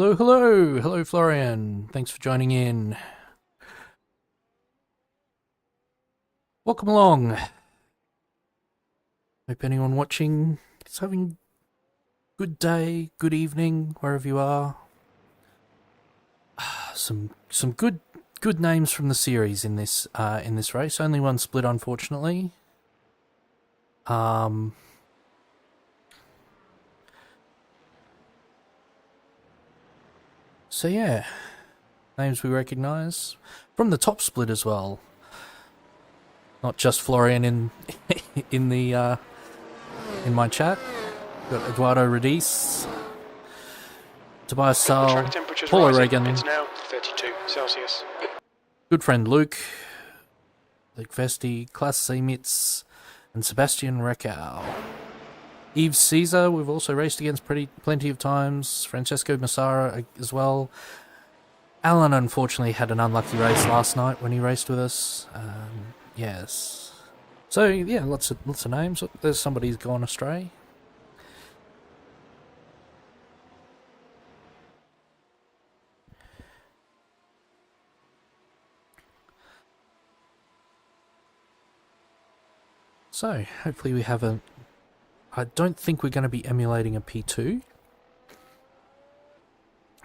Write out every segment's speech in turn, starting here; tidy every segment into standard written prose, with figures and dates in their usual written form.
Hello, hello! Hello, Florian. Thanks for joining in. Welcome along. Hope anyone watching is having a good day, good evening, wherever you are. Some good names from the series in this race. Only one split, unfortunately. So yeah, names we recognise from the top split as well. Not just Florian in my chat. Got Eduardo Radice, Tobias Sal, Paul Reagan. It's now 32 Celsius. Good friend Luke Vesti, Klaas Semitz, and Sebastian Reckau. Yves Caesar, we've also raced against plenty of times. Francesco Massara as well. Alan unfortunately had an unlucky race last night when he raced with us. Yes. So yeah, lots of names. There's somebody who's gone astray. So hopefully we have a. I don't think we're going to be emulating a P2.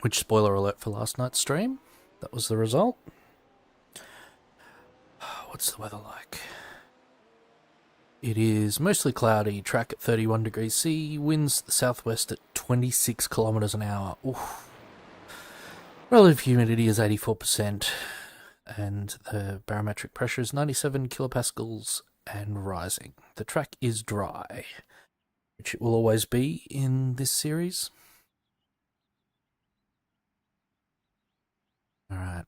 Which, spoiler alert for last night's stream, that was the result. What's the weather like? It is mostly cloudy, track at 31 degrees C, winds the southwest at 26 kilometers an hour. Oof. Relative humidity is 84%, and the barometric pressure is 97 kilopascals and rising. The track is dry, which it will always be in this series. Alright.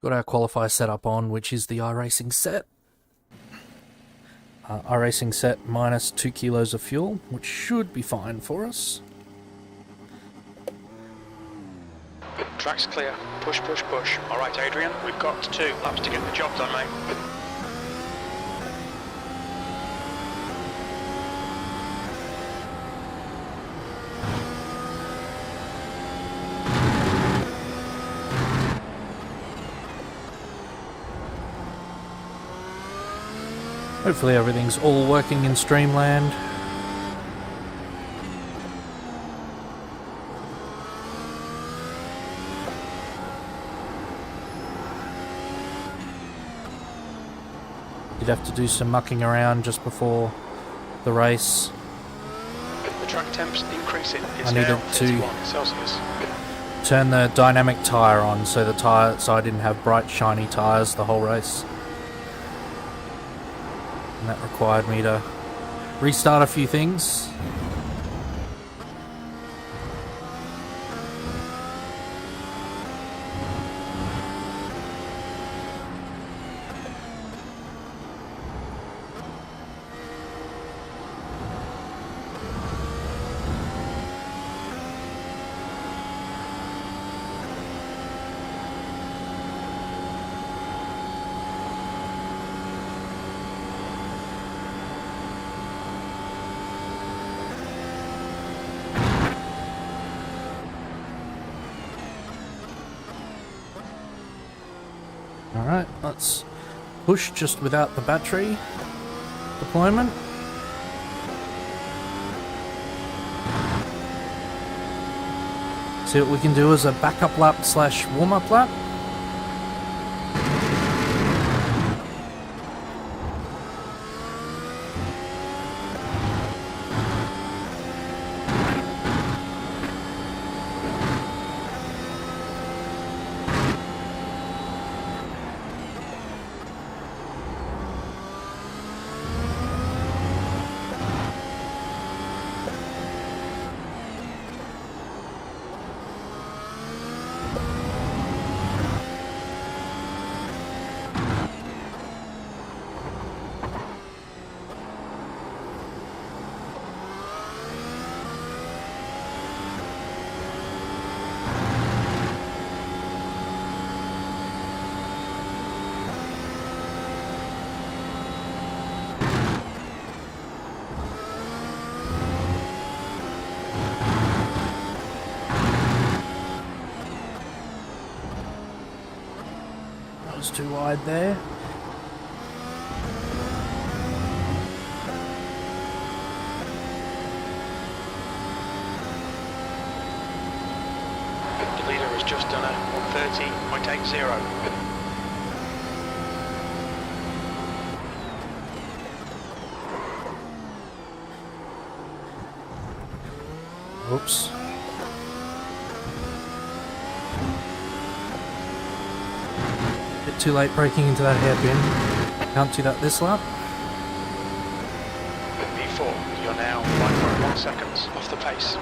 Got our qualifier set up on, which is the iRacing set. iRacing set minus 2 kilos of fuel, which should be fine for us. Track's clear. Push, push, push. Alright, Adrian, we've got 2 laps to get the job done, mate. Hopefully everything's all working in Streamland. You'd have to do some mucking around just before the race. The track temp's increasing. It's I needed now to 31 Celsius. turn the dynamic tyre on so I didn't have bright shiny tyres the whole race. And that required me to restart a few things. Alright, let's push just without the battery deployment. See what we can do as a backup lap / warm-up lap. was too wide there. The leader has just done a 1:30.80. Oops. Bit too late braking into that hairpin. Can't do that this lap. P4, you're now 5.1 seconds off the pace.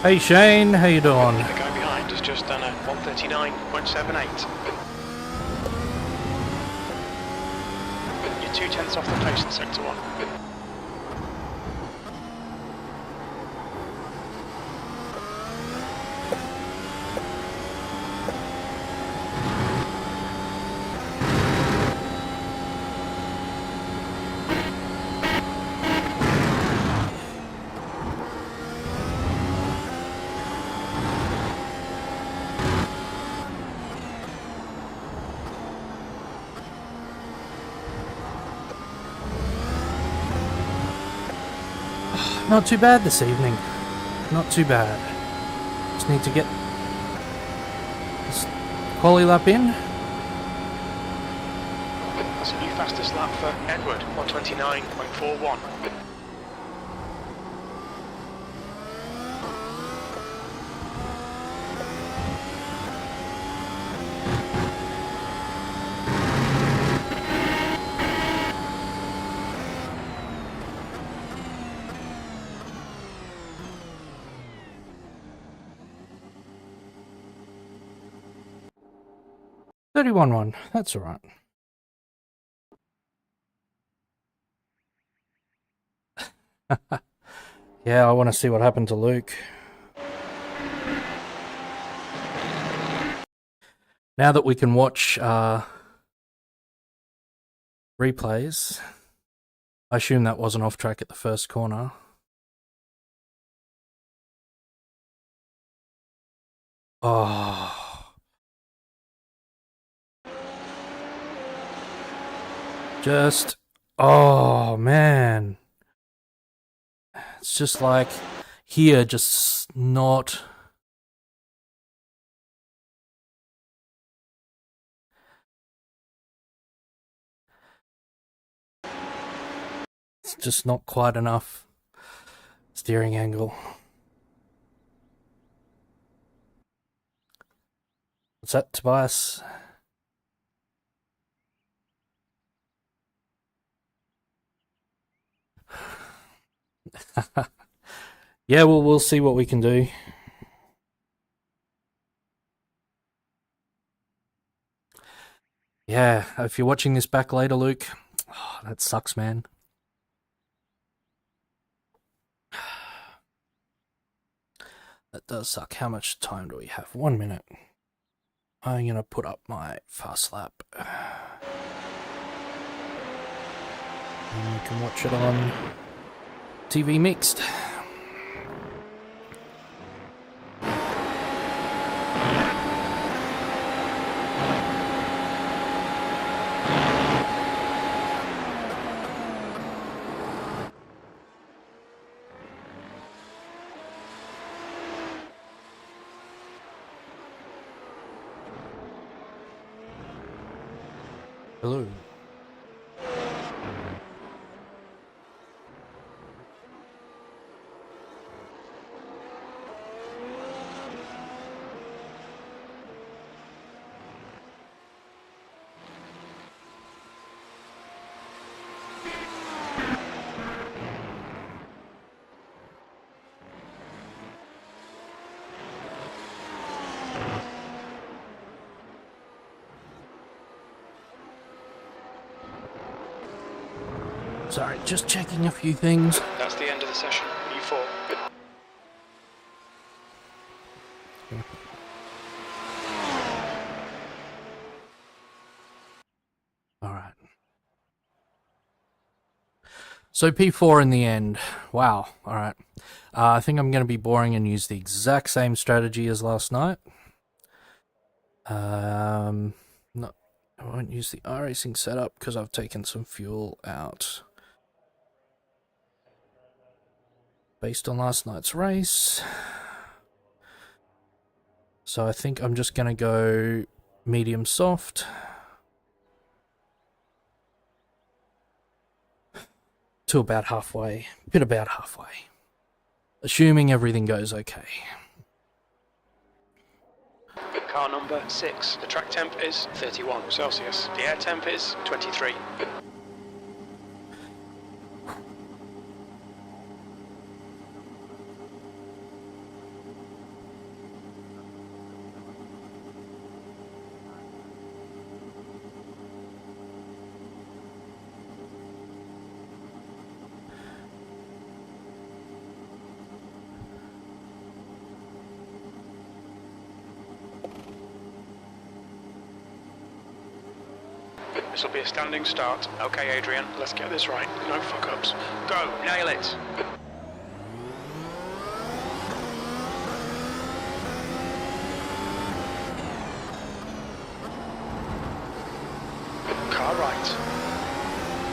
Hey Shane, how you doing? The guy behind has just done a 1:39.78. You're 2/10 off the pace in sector 1. Not too bad this evening. Not too bad. Just need to get this quali lap in. That's a new fastest lap for Edward, 1:29.41. $31.1. That's all right. Yeah, I want to see what happened to Luke. Now that we can watch replays, I assume that wasn't off track at the first corner. Oh. Just, oh man. It's just like here, just not. It's just not quite enough steering angle. What's that, Tobias? Yeah, well, we'll see what we can do. Yeah, if you're watching this back later, Luke, oh, that sucks, man. That does suck. How much time do we have? 1 minute. I'm going to put up my fast lap. And you can watch it on TV Mixed. Hello. Sorry, just checking a few things. That's the end of the session. U4. So P4 in the end. Wow. All right. I think I'm going to be boring and use the exact same strategy as last night. No, I won't use the iRacing setup because I've taken some fuel out based on last night's race. So I think I'm just going to go medium soft. To about halfway. Bit about halfway. Assuming everything goes okay. Car number 6. The track temp is 31 Celsius. The air temp is 23. This will be a standing start. Okay, Adrian, let's get this right. No fuck-ups. Go, nail it. Car right.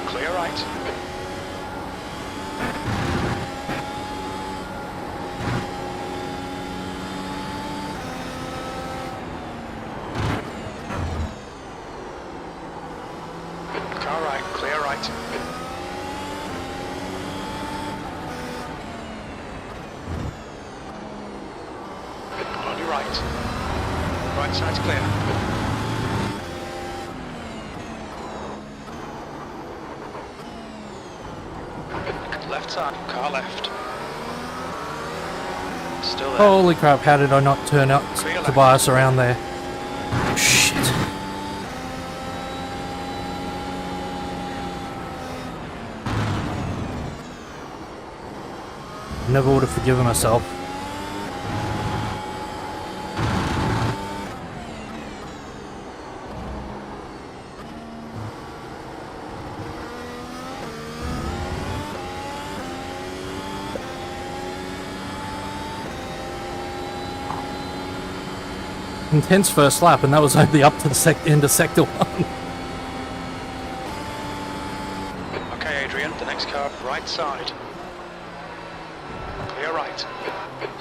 Clear right. On your right. Right side's clear. Left side, car left. Still there. Holy crap, how did I not turn up to bias around there? Shit. Never would have forgiven myself. Intense first lap, and that was only up to the end of sector 1. Okay, Adrian, the next car, right side. Clear right.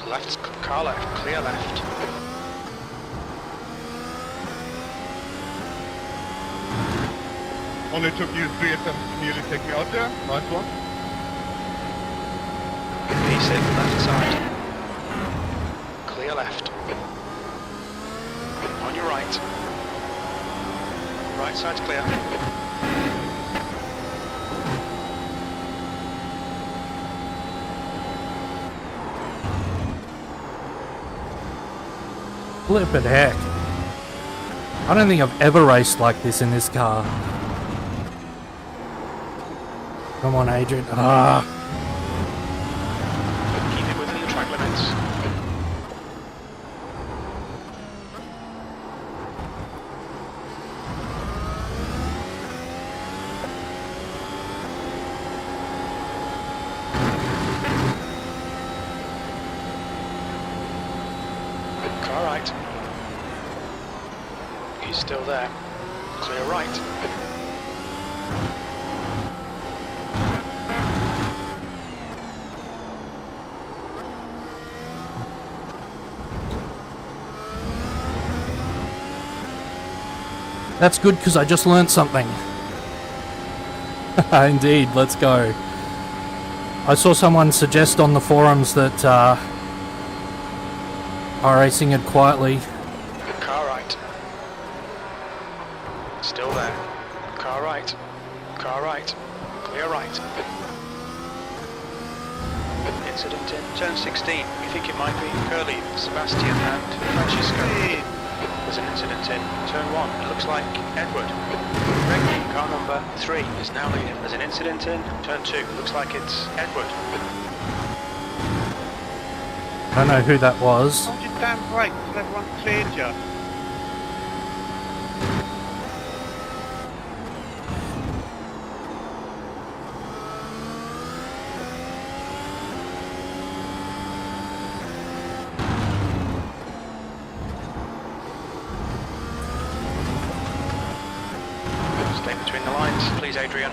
Left, car left, clear left. Only took you 3 attempts to nearly take me out there. Nice one. P6, left side. Clear left. On your right. Right side's clear. Flippin' heck. I don't think I've ever raced like this in this car. Come on, Adrian. Ah. Keep it within the track limits. Car right. He's still there. Clear right. That's good because I just learnt something. Indeed, let's go. I saw someone suggest on the forums that iRacing had quietly... Car right. Still there. Car right. Car right. Clear right. Incident in turn 16. We think it might be Curly, Sebastian and Francesco. There's an incident in turn 1. It looks like Edward. Reggie, car number 3, is now leading. There's an incident in turn 2. It looks like it's Edward. I don't know who that was. Hold your damn brakes till everyone cleared you. the lines, please, Adrian.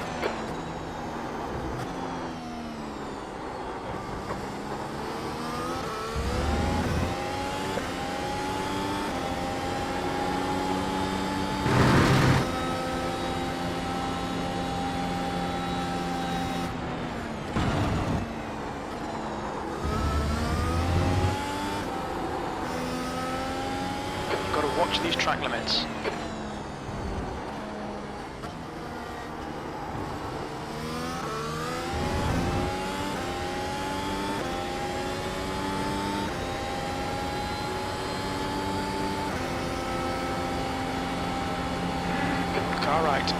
Got to watch these track limits. Car right.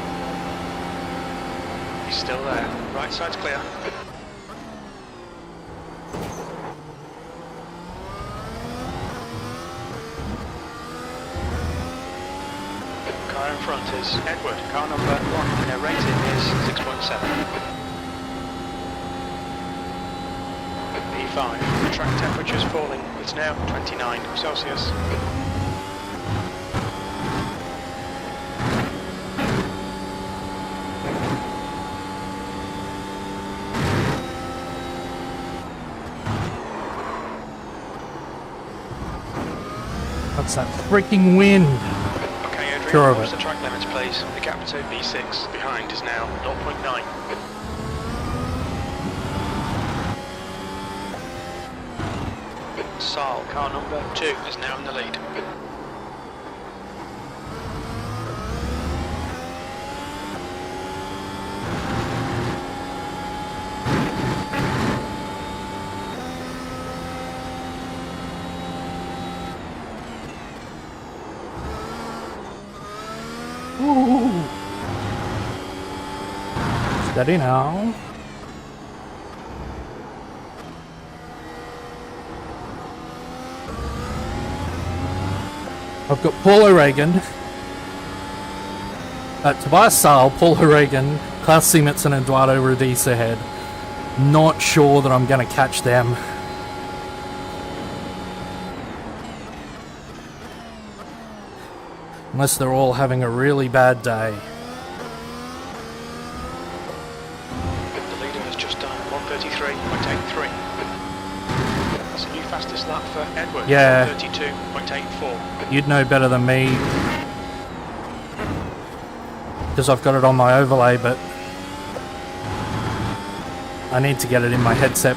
He's still there. Right side's clear. Car in front is Edward. Car number 1. Their rating is 6.7. P5. The track temperature is falling. It's now 29 Celsius. That's that freaking wind. Okay, Adrian, Sure of watch it. the track limits, please. The gap to B6 behind is now 0.9. Saal, car number 2, is now in the lead. Ooh. Steady now. I've got Paul O'Regan, Tobias Saal, Paul O'Regan, Klaus Simonson and Eduardo Radice ahead. Not sure that I'm going to catch them. Unless they're all having a really bad day. The leader has just done 1:33.83. That's a new fastest lap for Edward. Yeah. 1:32.84. You'd know better than me. Because I've got it on my overlay, but I need to get it in my headset.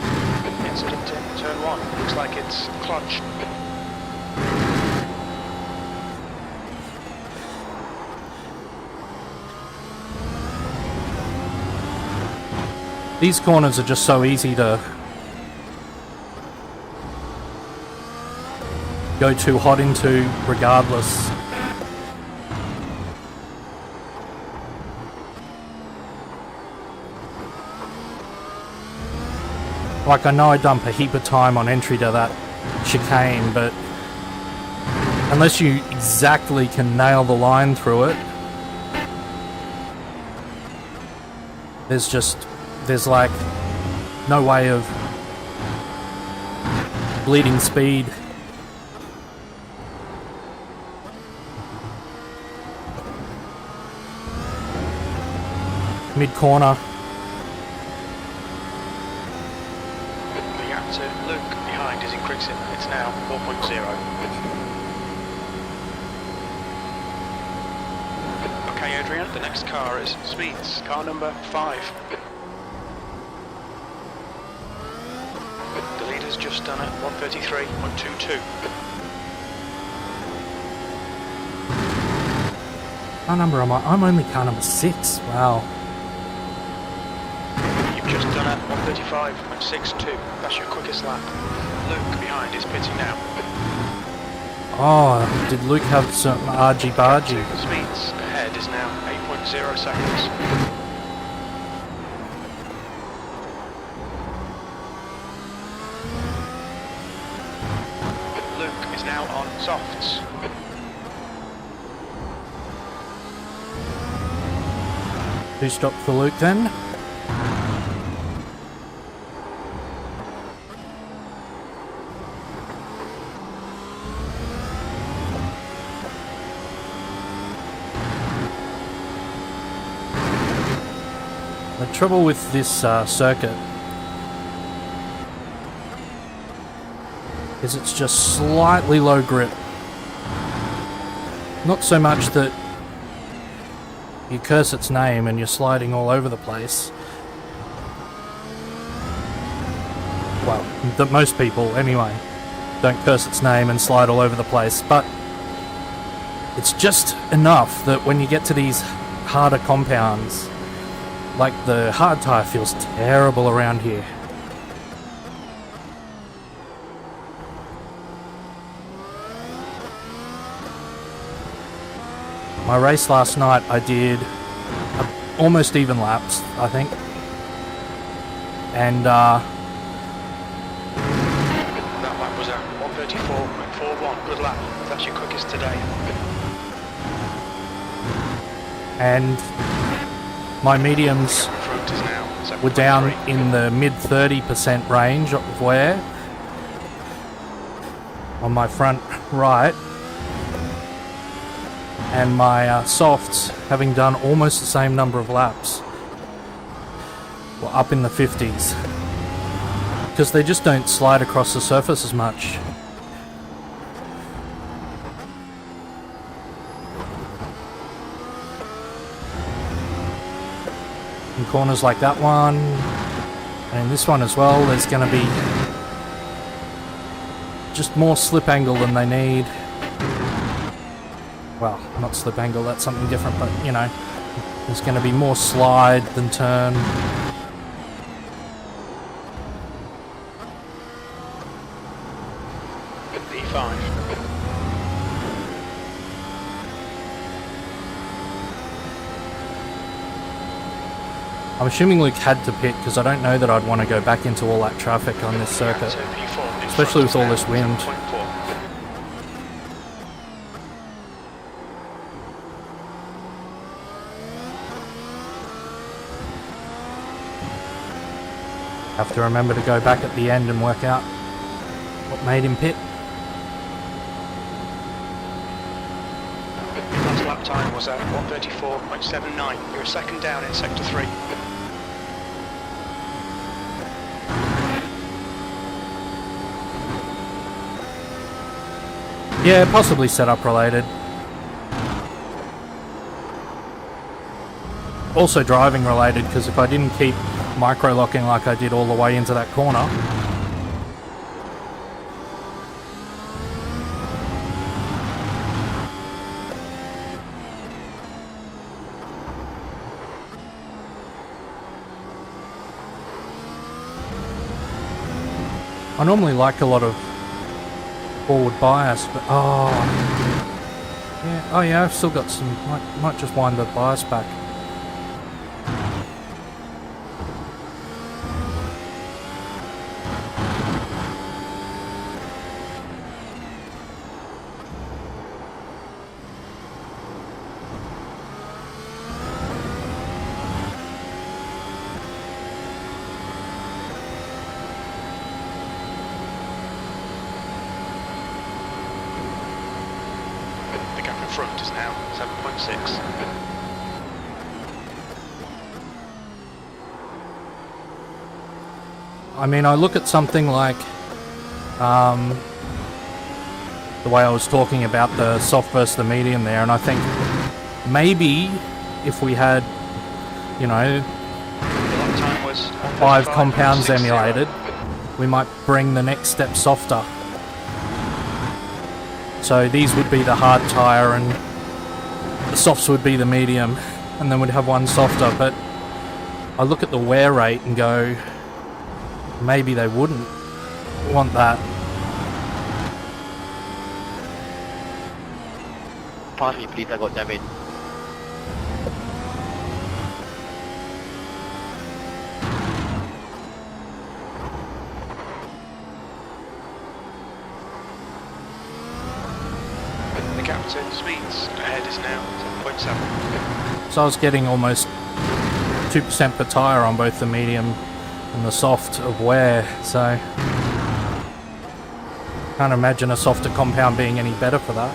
Incident in turn 1. Looks like it's clutch. These corners are just so easy to go too hot into regardless. Like, I know I dump a heap of time on entry to that chicane, but unless you exactly can nail the line through it, there's like no way of bleeding speed. Mid corner. The gap to Luke behind is increasing. It's now 4.0. Okay, Adrian, the next car is Smith's, car number 5. The leader's just done at 1:33.22. What number am I? I'm only car number 6. Wow. You've just done at 1:35.62. That's your quickest lap. Luke behind is pitting now. Oh, did Luke have some argy-bargy? Smith's ahead is now 8.0 seconds. Luke is now on softs. Who stopped for Luke then? The trouble with this circuit is it's just slightly low grip. Not so much that you curse its name and you're sliding all over the place. Well, that most people anyway don't curse its name and slide all over the place, but it's just enough that when you get to these harder compounds, like the hard tyre feels terrible around here. My race last night, I did almost even laps, I think. And that lap was at 1:34.41. Good lap. That's your quickest today. and my mediums Front is now were down 7.3. in the mid 30% range of wear on my front right, and my softs, having done almost the same number of laps, were up in the 50s because they just don't slide across the surface as much. In corners like that one and this one as well, there's going to be just more slip angle than they need. Well, not slip angle, that's something different, but you know, there's going to be more slide than turn. P5. I'm assuming Luke had to pit because I don't know that I'd want to go back into all that traffic on this circuit, So P4 in especially with front all is this now wind. 7.4. Have to remember to go back at the end and work out what made him pit. Your last lap time was at 1:34.79. You're a second down in sector 3. Yeah, possibly setup related. Also driving related, because if I didn't keep micro locking like I did all the way into that corner, I normally like a lot of forward bias, but oh yeah, I've still got some, might just wind the bias back. The gap in front is now 7.6. I mean, I look at something like the way I was talking about the soft versus the medium there, and I think maybe if we had, you know, Your lap time was 5 compounds 1:35.60. emulated, we might bring the next step softer. So these would be the hard tyre and the softs would be the medium, and then we'd have one softer. But I look at the wear rate and go, maybe they wouldn't want that. Pass me please, I got damage. The gap to speeds ahead is now 7.7. So I was getting almost 2% per tyre on both the medium and the soft of wear, so can't imagine a softer compound being any better for that.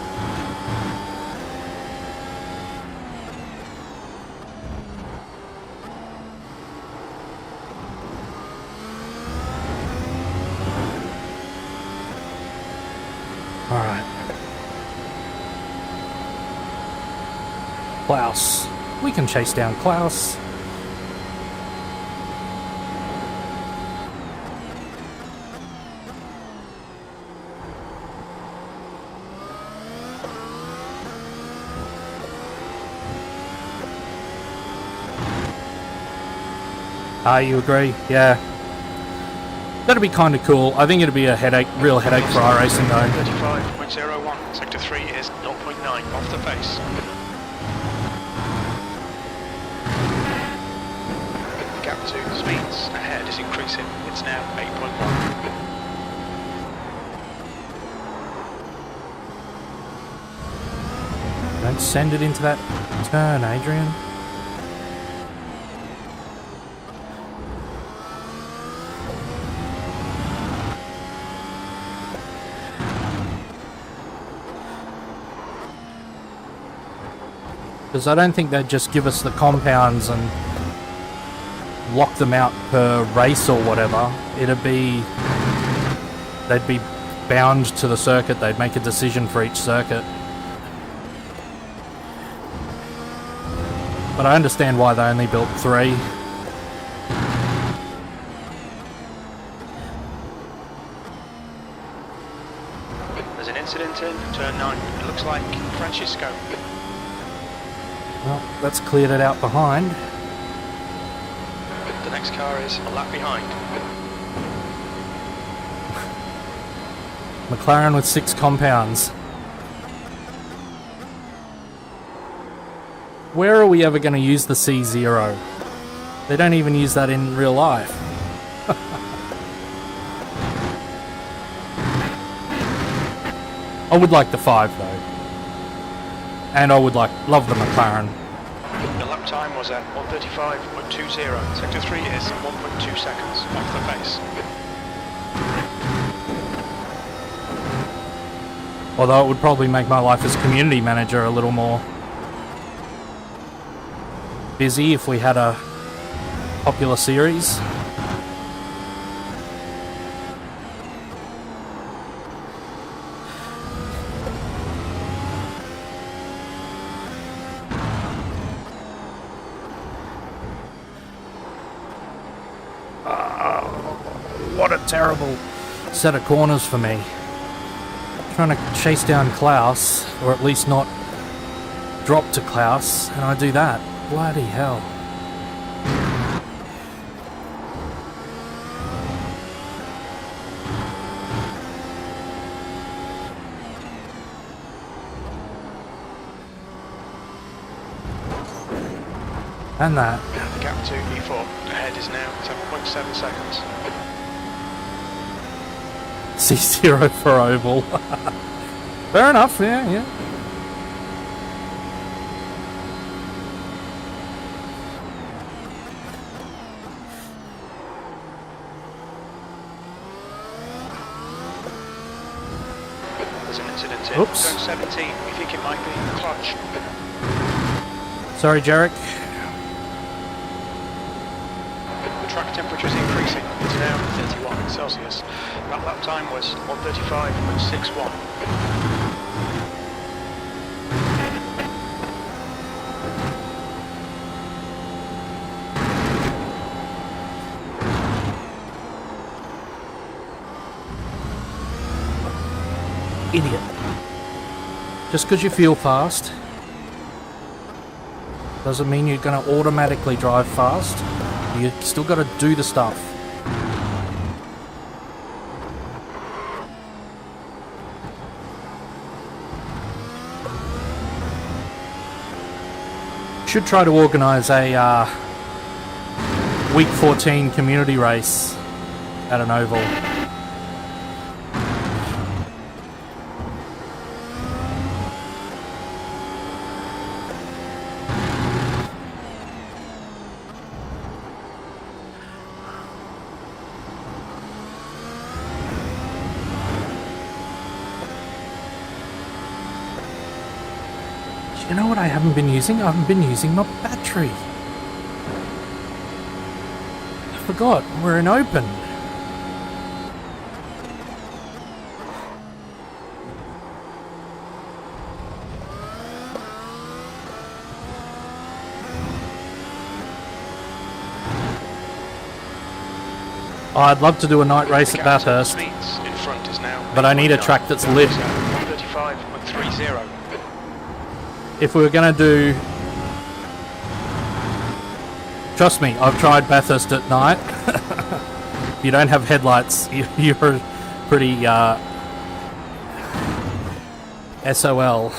Klaus. We can chase down Klaus. You agree? Yeah. That'd be kind of cool. I think it'd be a headache, real headache for iRacing though. 35.01, sector 3 is 0.9 off the pace. The gap to speeds ahead is increasing, it's now 8.1. Don't send it into that turn, Adrian. Because I don't think they'd just give us the compounds and lock them out per race or whatever. It'd be... they'd be bound to the circuit. They'd make a decision for each circuit. But I understand why they only built 3. There's an incident in turn 9. It looks like Francisco. Well, that's cleared it out behind. The next car is a lap behind. McLaren with 6 compounds. Where are we ever going to use the C0? They don't even use that in real life. I would like the 5 though. And I would love the McLaren. The lap time was at 1:35.20. Sector 3 is 1.2 seconds off the pace. Although it would probably make my life as community manager a little more busy if we had a popular series. What a terrible set of corners for me. Trying to chase down Klaus, or at least not drop to Klaus, and I do that. Bloody hell. And that. The gap to E4 ahead is now 7.7 seconds. C0 for oval. Fair enough, yeah. There's an incident in Oops. turn 17. We think it might be the clutch. Sorry, Jarek. The track temperature is increasing. It's now 31 Celsius. That lap time was 1:35.61. Idiot. Just because you feel fast doesn't mean you're going to automatically drive fast. You still got to do the stuff. Should try to organise a week 14 community race at an oval. You know what I haven't been using? I haven't been using my battery. I forgot, we're in open. I'd love to do a night race at Bathurst, In front is now but I need a track that's lit. 135.30. If we were going to do... Trust me, I've tried Bathurst at night. If you don't have headlights, you're pretty SOL.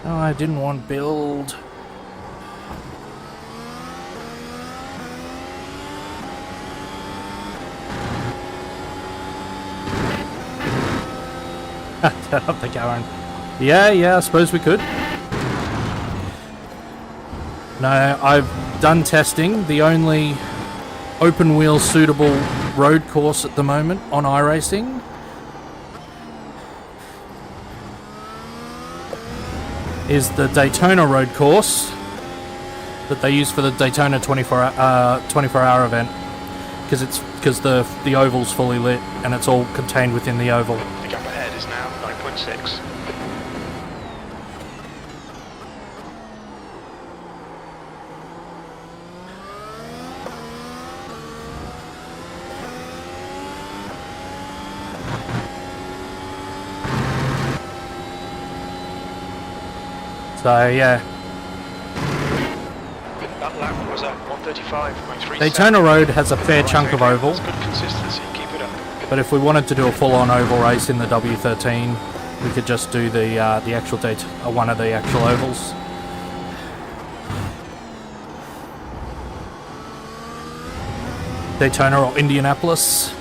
No, I didn't want build. Turn up the Karen. Yeah, I suppose we could. No, I've done testing. The only open wheel suitable road course at the moment on iRacing is the Daytona road course that they use for the Daytona 24-hour event, because the oval's fully lit and it's all contained within the oval. The gap ahead is now 9.6. So yeah, That lap was at 135.3. Daytona Road has a fair chunk of oval, That's good consistency. Keep it up. but if we wanted to do a full-on oval race in the W13, we could just do the actual one of the actual ovals. Daytona or Indianapolis.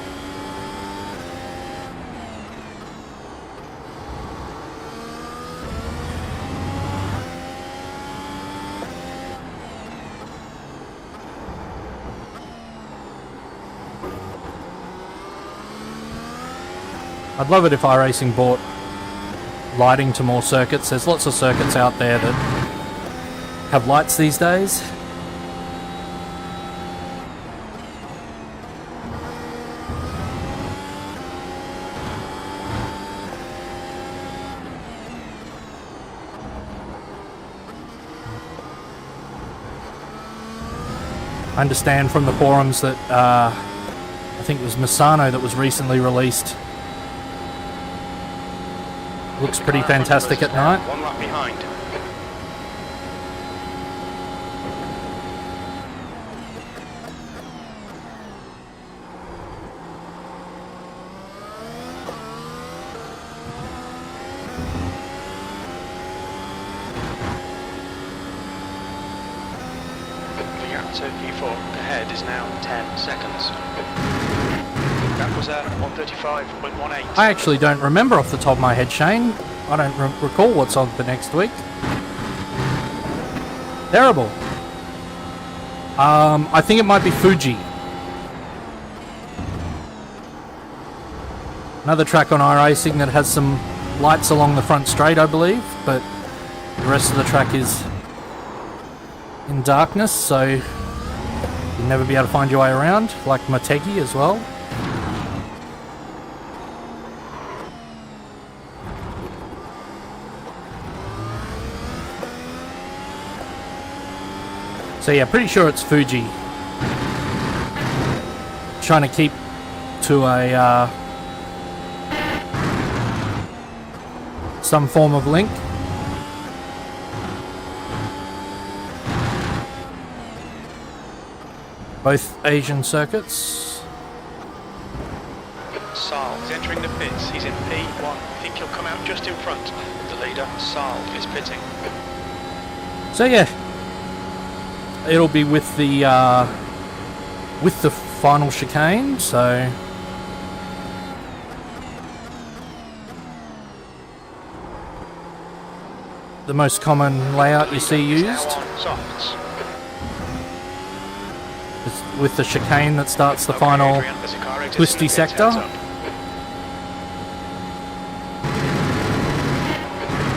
I'd love it if iRacing brought lighting to more circuits. There's lots of circuits out there that have lights these days. I understand from the forums that I think it was Misano that was recently released. Looks pretty fantastic at night. One lap behind. The gap to P4 ahead is now 10 seconds. That was at 135.18. I actually don't remember off the top of my head, Shane. I don't recall what's on for next week. Terrible. I think it might be Fuji. Another track on iRacing that has some lights along the front straight, I believe, but the rest of the track is in darkness, so you'll never be able to find your way around, like Motegi as well. So yeah, pretty sure it's Fuji. Trying to keep to a some form of link. Both Asian circuits. Saal is entering the pits. He's in P1. I think he'll come out just in front. The leader, Saal, is pitting. So yeah, it'll be with the final chicane. So the most common layout you see used Softs. is with the chicane that starts the final Adrian, there's a car exiting twisty the pits, sector. heads up.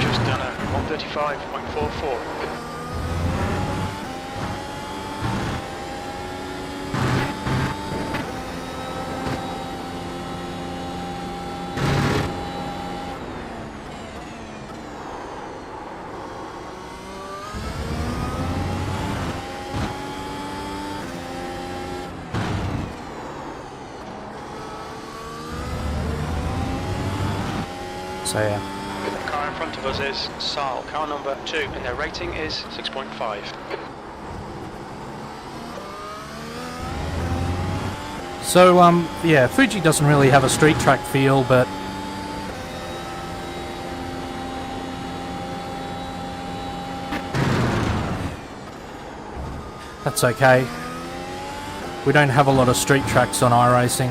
Just done a 135.44. So yeah. The car in front of us is Saal, car number 2, and their rating is 6.5. So yeah, Fuji doesn't really have a street track feel, but that's okay. We don't have a lot of street tracks on iRacing.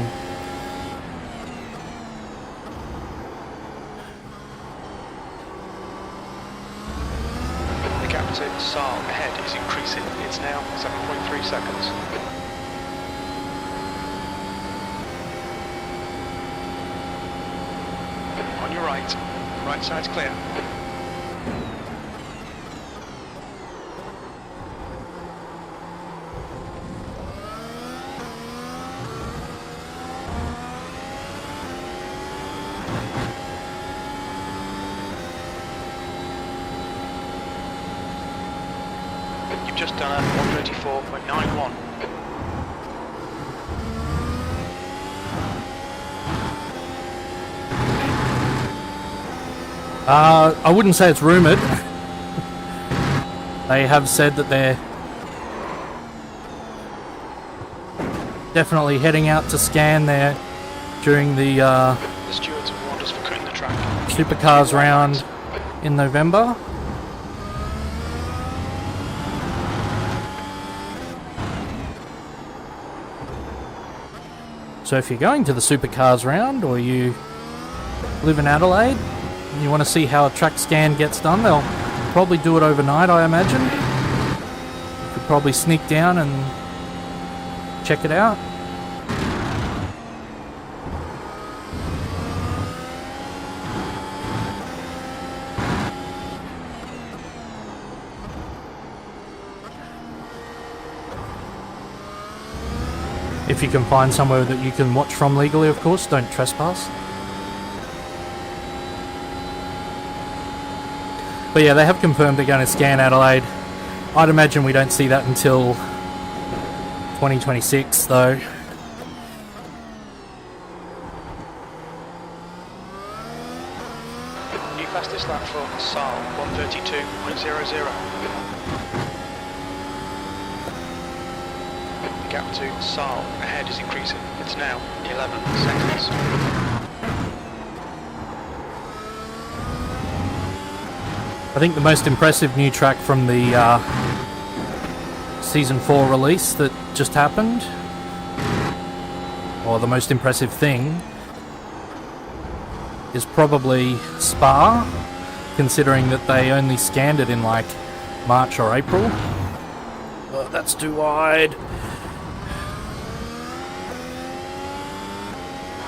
The gap to Saal ahead is increasing. It's now 7.3 seconds. On your right. Right side's clear. You've just done a 134.91. I wouldn't say it's rumoured. They have said that they're definitely heading out to scan there during the The stewards have warned us for cutting the track. Supercars round in November. So if you're going to the Supercars round, or you live in Adelaide and you want to see how a track scan gets done, they'll probably do it overnight, I imagine. You could probably sneak down and check it out. If you can find somewhere that you can watch from legally, of course, don't trespass. But yeah, they have confirmed they're going to scan Adelaide. I'd imagine we don't see that until 2026, though. New fastest lap for Saal, 132.00. The gap to Saal ahead is increasing. It's now 11 seconds. I think the most impressive new track from the Season 4 release that just happened, or the most impressive thing, is probably Spa, considering that they only scanned it in like March or April. Oh, that's too wide.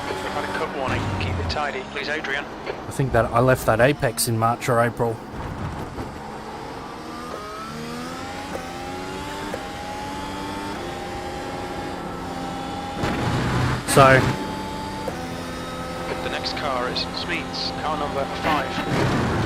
We've had a cut warning. Keep it tidy, please, Adrian. I think that I left that apex in March or April. So, The next car is Smith's, car number 5.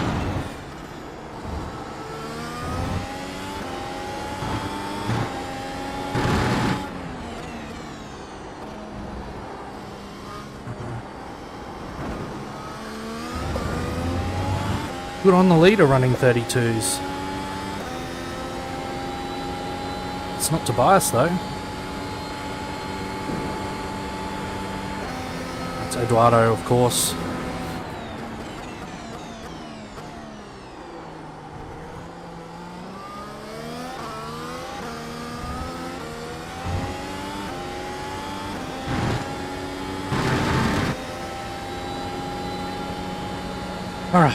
good on the leader running 32s. It's not Tobias though. It's Eduardo, of course. All right.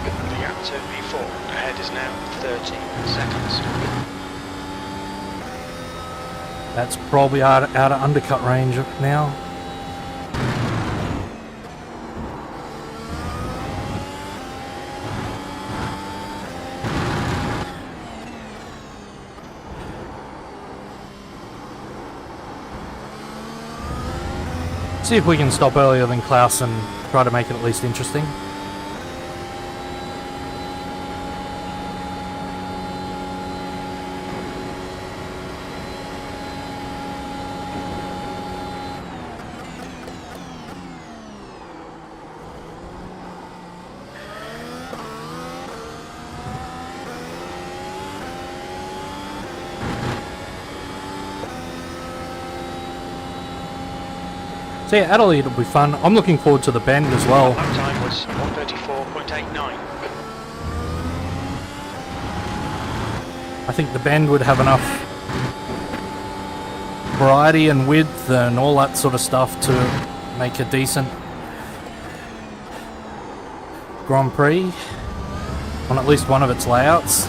The gap to P4 ahead is now 13 seconds. That's probably out of undercut range now. See if we can stop earlier than Klaus and try to make it at least interesting. So yeah, Adelaide will be fun. I'm looking forward to the bend as well. Lap time was 1:34.89. I think the bend would have enough variety and width and all that sort of stuff to make a decent Grand Prix on at least one of its layouts.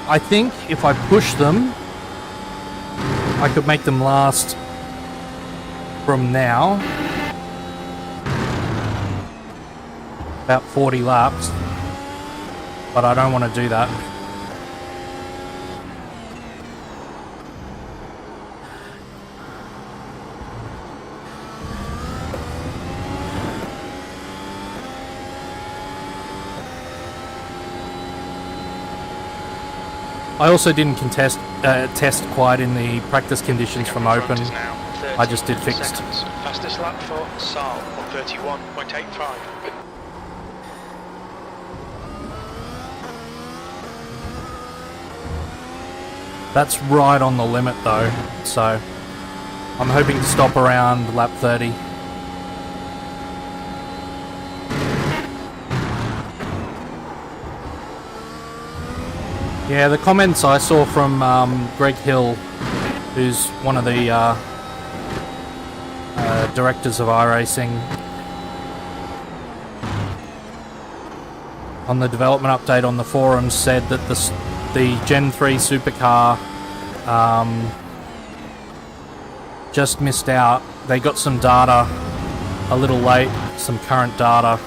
I think if I push them, I could make them last from now about 40 laps, but I don't want to do that. I also didn't test quite in the practice conditions from open. I just did fixed. Fastest lap for Saal, 1:31.85. That's right on the limit though, so I'm hoping to stop around lap 30. Yeah, the comments I saw from Greg Hill, who's one of the directors of iRacing, on the development update on the forums, said that the Gen 3 supercar just missed out. They got some data a little late, some current data.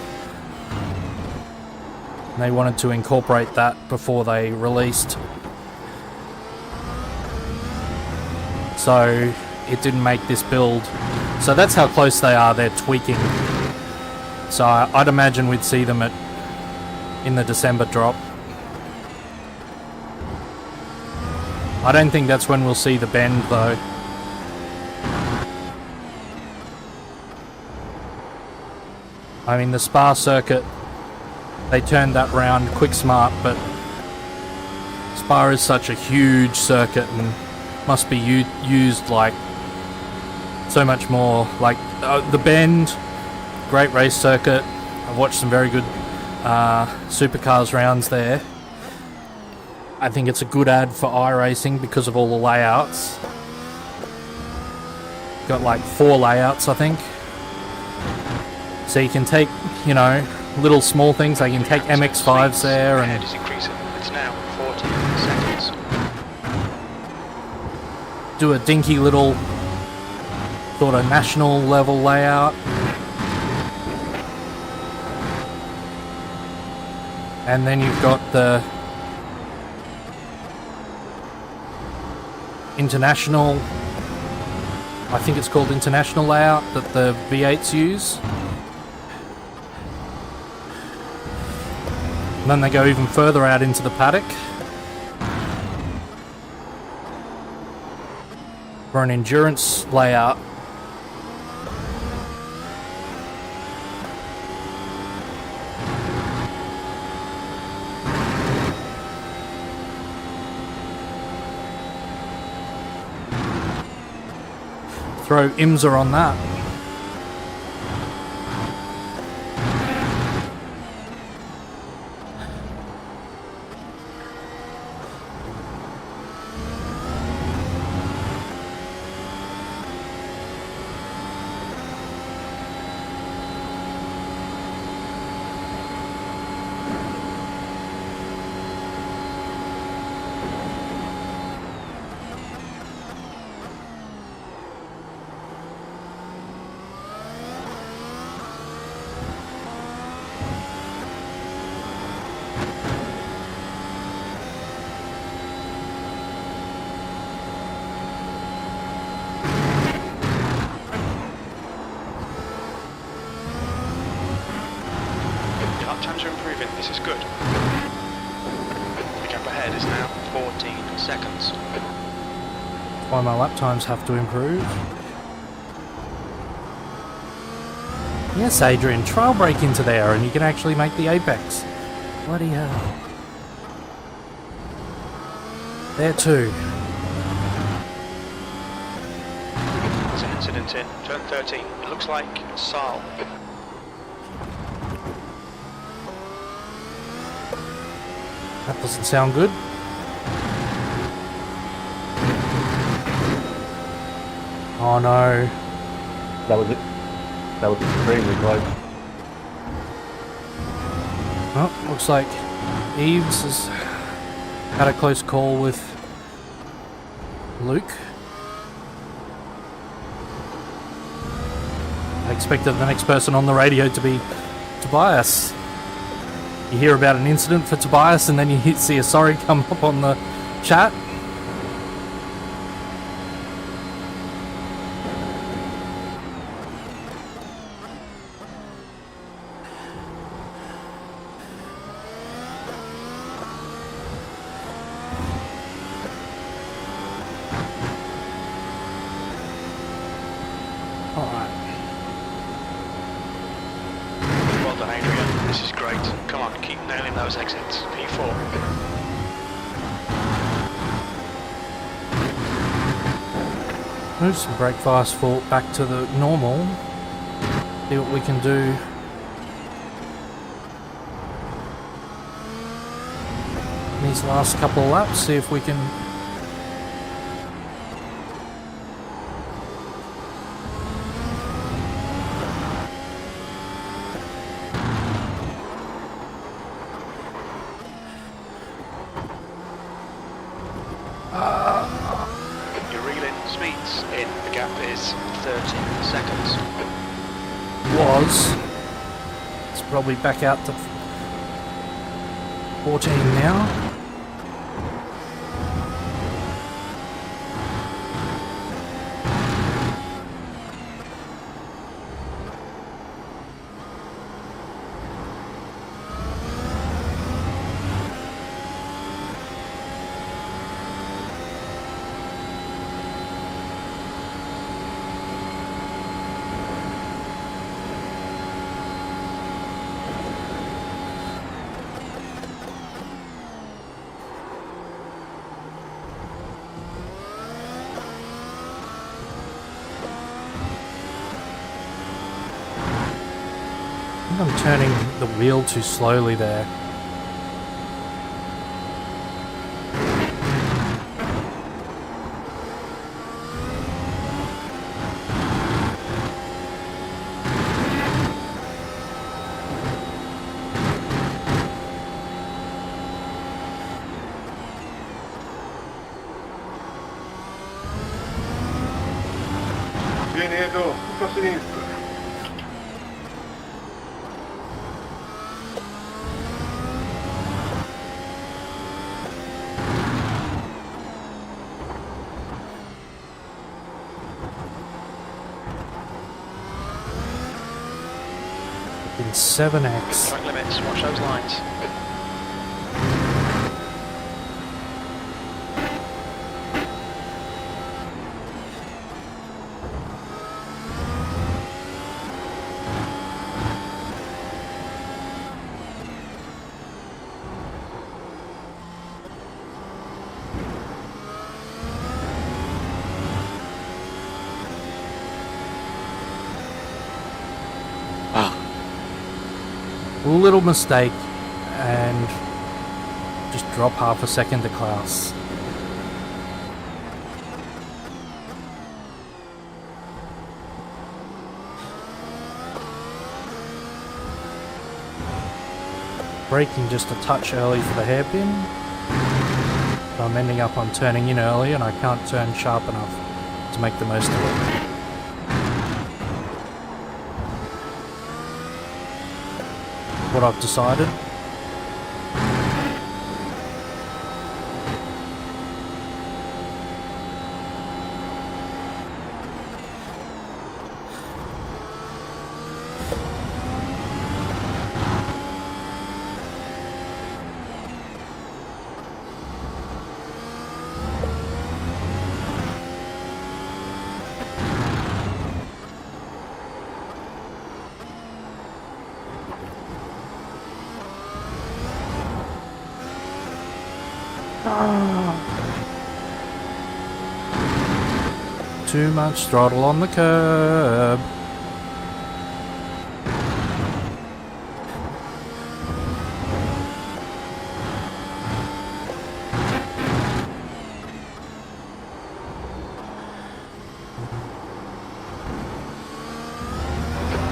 They wanted to incorporate that before they released. So it didn't make this build. So that's how close they are, they're tweaking. So I'd imagine we'd see them in the December drop. I don't think that's when we'll see the bend though. I mean, the Spa circuit, they turned that round quick smart, but Spa is such a huge circuit and must be used like so much more. Like the bend, great race circuit. I've watched some very good supercars rounds there. I think it's a good ad for iRacing because of all the layouts. Got like 4 layouts, I think. So you can take, you know, little small things. I can take MX-5s there and is increasing. It's now 40 seconds. Do a dinky little sort of national level layout. And then you've got the international, I think it's called international layout that the V8s use. And then they go even further out into the paddock for an endurance layout. Throw IMSA on that. Good. The gap ahead is now 14 seconds. Why my lap times have to improve. Yes, Adrian, trail brake into there and you can actually make the apex. Bloody hell. There too. There's an incident in turn 13. It looks like Saal. That doesn't sound good. Oh no. That was it. That was extremely close. Oh, looks like Eves has had a close call with Luke. I expected the next person on the radio to be Tobias. You hear about an incident for Tobias and then you see a sorry come up on the chat. Alright. Well done, Adrian. This is great. Come on, keep nailing those exits. P4. Move some brake fast for back to the normal. See what we can do. These last couple of laps, see if we can. You're reeling speeds in. The gap is 13 seconds. Was. It's probably back out to 14 now. I think I'm turning the wheel too slowly there. Vieni Edo, tutto a sinistra. In 7x. Track limits, watch those lines. Little mistake and just drop half a second to Klaus. Braking just a touch early for the hairpin. So I'm ending up on turning in early and I can't turn sharp enough to make the most of it. What I've decided. Too much throttle on the curb.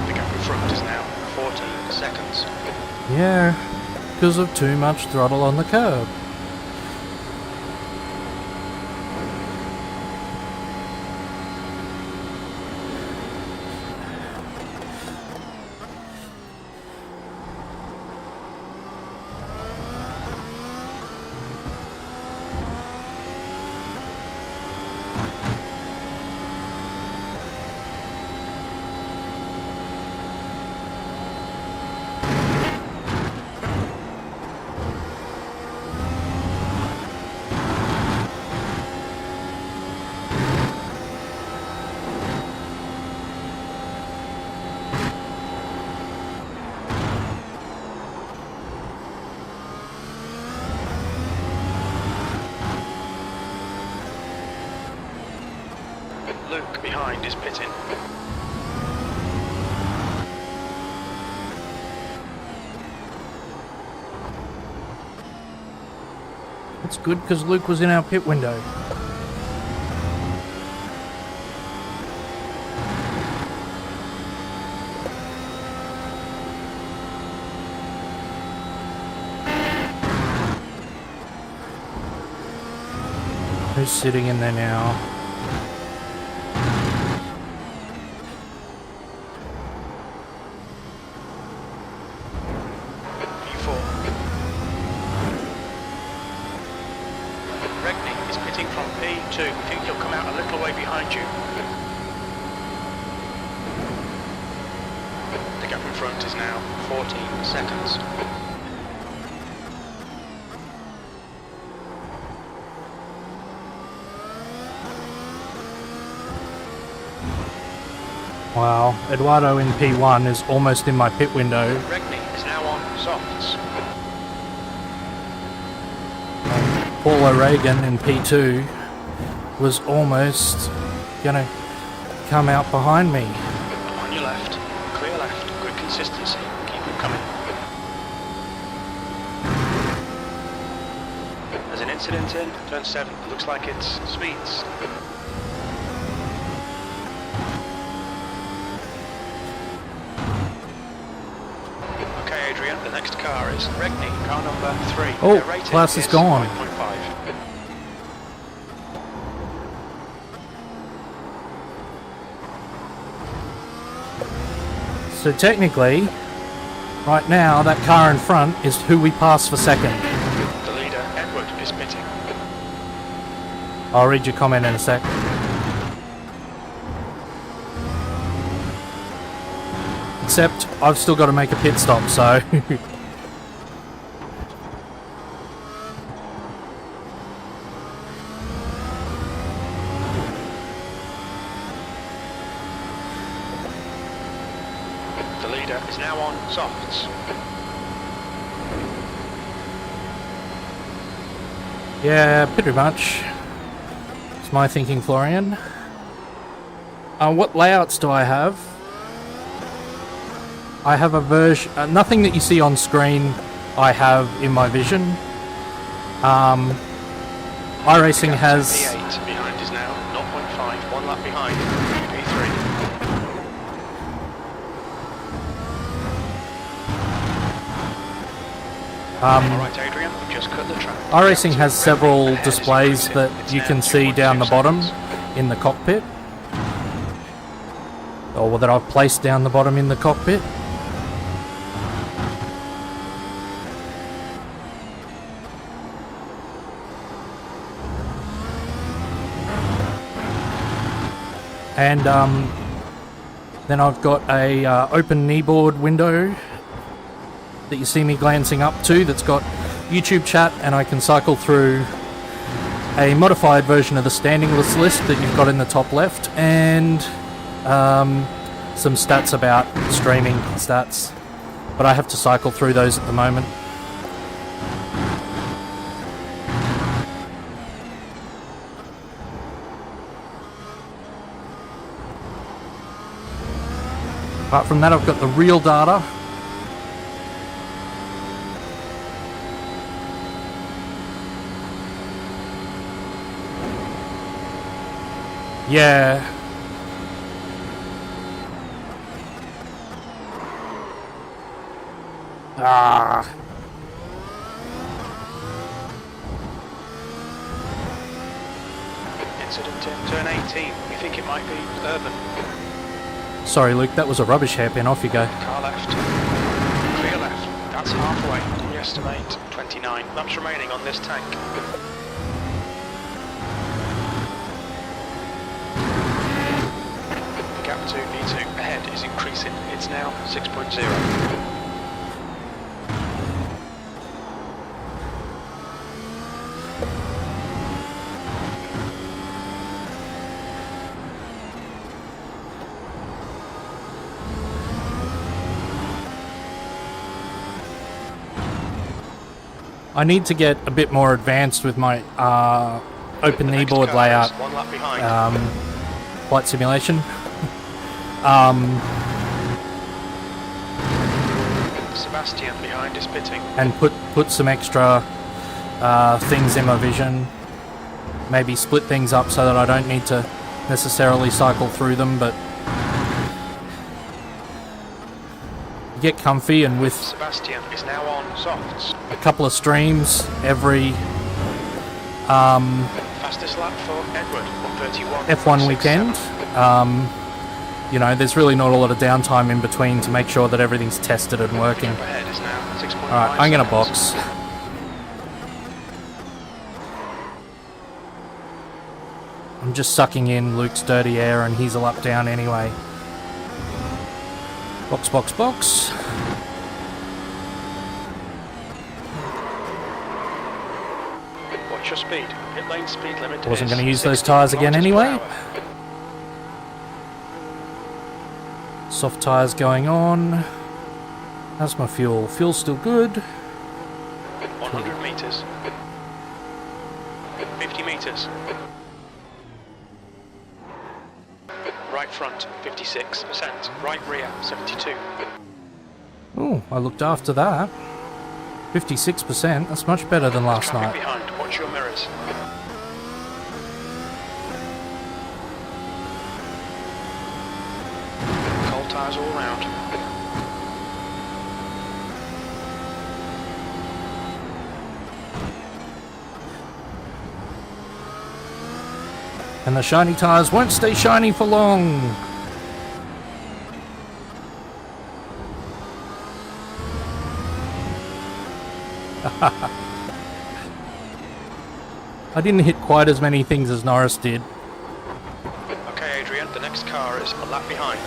The gap in front is now 14 seconds. Yeah, because of too much throttle on the curb. Luke behind is pitting. It's good because Luke was in our pit window. Who's sitting in there now? P4. Regni is pitting from P2. We think he'll come out a little way behind you. The gap in front is now 14 seconds. Wow, Eduardo in P1 is almost in my pit window. Regni is now on softs. Paul O'Regan in P2 was almost gonna come out behind me. On your left, clear left, good consistency, keep them coming. There's an incident in turn 7, looks like it's speeds. Okay Adrian, the next car is Regni, car number 3. Oh, Their rating class is gone. 5.5. So technically, right now, that car in front is who we pass for second. The leader, Edward, is pitting. I'll read your comment in a sec. Except, I've still got to make a pit stop, so... The leader is now on softs. Yeah, pretty much. It's my thinking, Florian. What layouts do I have? I have a version... nothing that you see on screen I have in my vision. iRacing has... P8 behind is now 0.5, one lap behind P3. Alright Adrian, we've just cut the track. iRacing has several displays that you can see down the bottom in the cockpit. Or that I've placed down the bottom in the cockpit. And then I've got a open kneeboard window that you see me glancing up to that's got YouTube chat, and I can cycle through a modified version of the standing list that you've got in the top left, and some stats about streaming stats, but I have to cycle through those at the moment. Apart from that, I've got the real data. Yeah. Ah. Incident in turn 18. We think it might be Urban. Sorry, Luke, that was a rubbish hairpin. Off you go. Car left. Clear left. That's halfway. We estimate 29 laps remaining on this tank. The gap to V2 ahead is increasing. It's now 6.0. I need to get a bit more advanced with my open kneeboard layout. 1 lap behind. Flight simulation. Sebastian behind is pitting. And put some extra things in my vision. Maybe split things up so that I don't need to necessarily cycle through them, but get comfy, and with Sebastian is now on softs. a couple of streams every Fastest lap for Edward, 1:31. F1 weekend, you know, there's really not a lot of downtime in between to make sure that everything's tested and working. Ahead is now 6.5 Alright, I'm gonna seconds. box. I'm just sucking in Luke's dirty air and he's a lap down anyway. Box, box, box. Watch your speed. Pit lane speed limit. Wasn't is going to use those 60 tyres again kilometers per anyway. hour. Soft tyres going on. How's my fuel? Fuel's still good. 100 meters. 50 meters. Right front, 56%. Right rear, 72. Oh, I looked after that. 56%. That's much better than last Traffic night. behind. Watch your mirrors. Cold tires all round. And the shiny tyres won't stay shiny for long. I didn't hit quite as many things as Norris did. Okay, Adrian, the next car is a lap behind.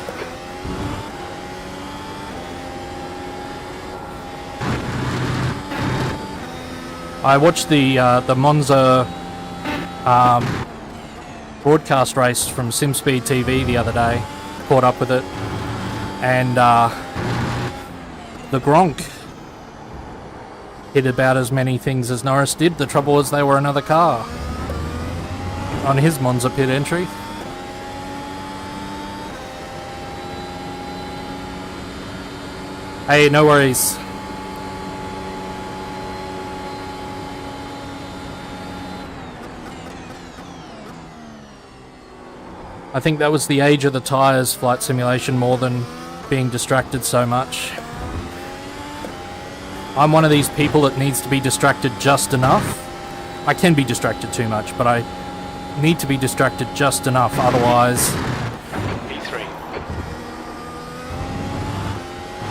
I watched the Monza broadcast race from SimSpeed TV the other day, caught up with it, and the Gronk hit about as many things as Norris did. The trouble was they were another car on his Monza pit entry. Hey, no worries. I think that was the age of the tyres, flight simulation, more than being distracted so much. I'm one of these people that needs to be distracted just enough. I can be distracted too much, but I need to be distracted just enough, otherwise P3.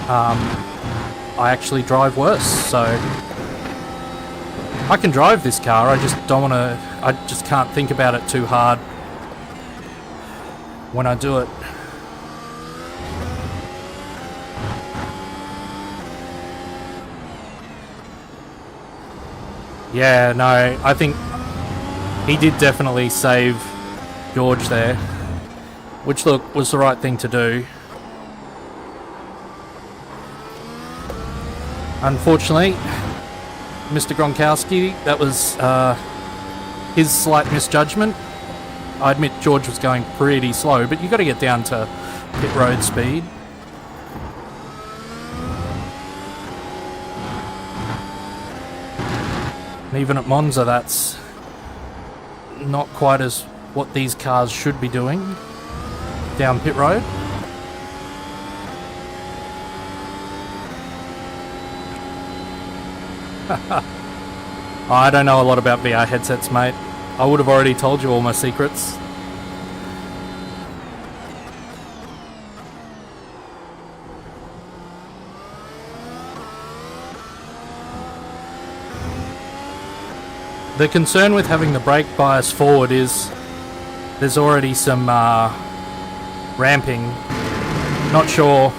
I actually drive worse. So I can drive this car, I just don't want to, I just can't think about it too hard when I do it. Yeah, no, I think he did definitely save George there, which, look, was the right thing to do. Unfortunately, Mr. Gronkowski, that was his slight misjudgment. I admit George was going pretty slow, but you got to get down to pit road speed. And even at Monza, that's not quite as what these cars should be doing down pit road. I don't know a lot about VR headsets, mate. I would have already told you all my secrets. The concern with having the brake bias forward is there's already some ramping. Not sure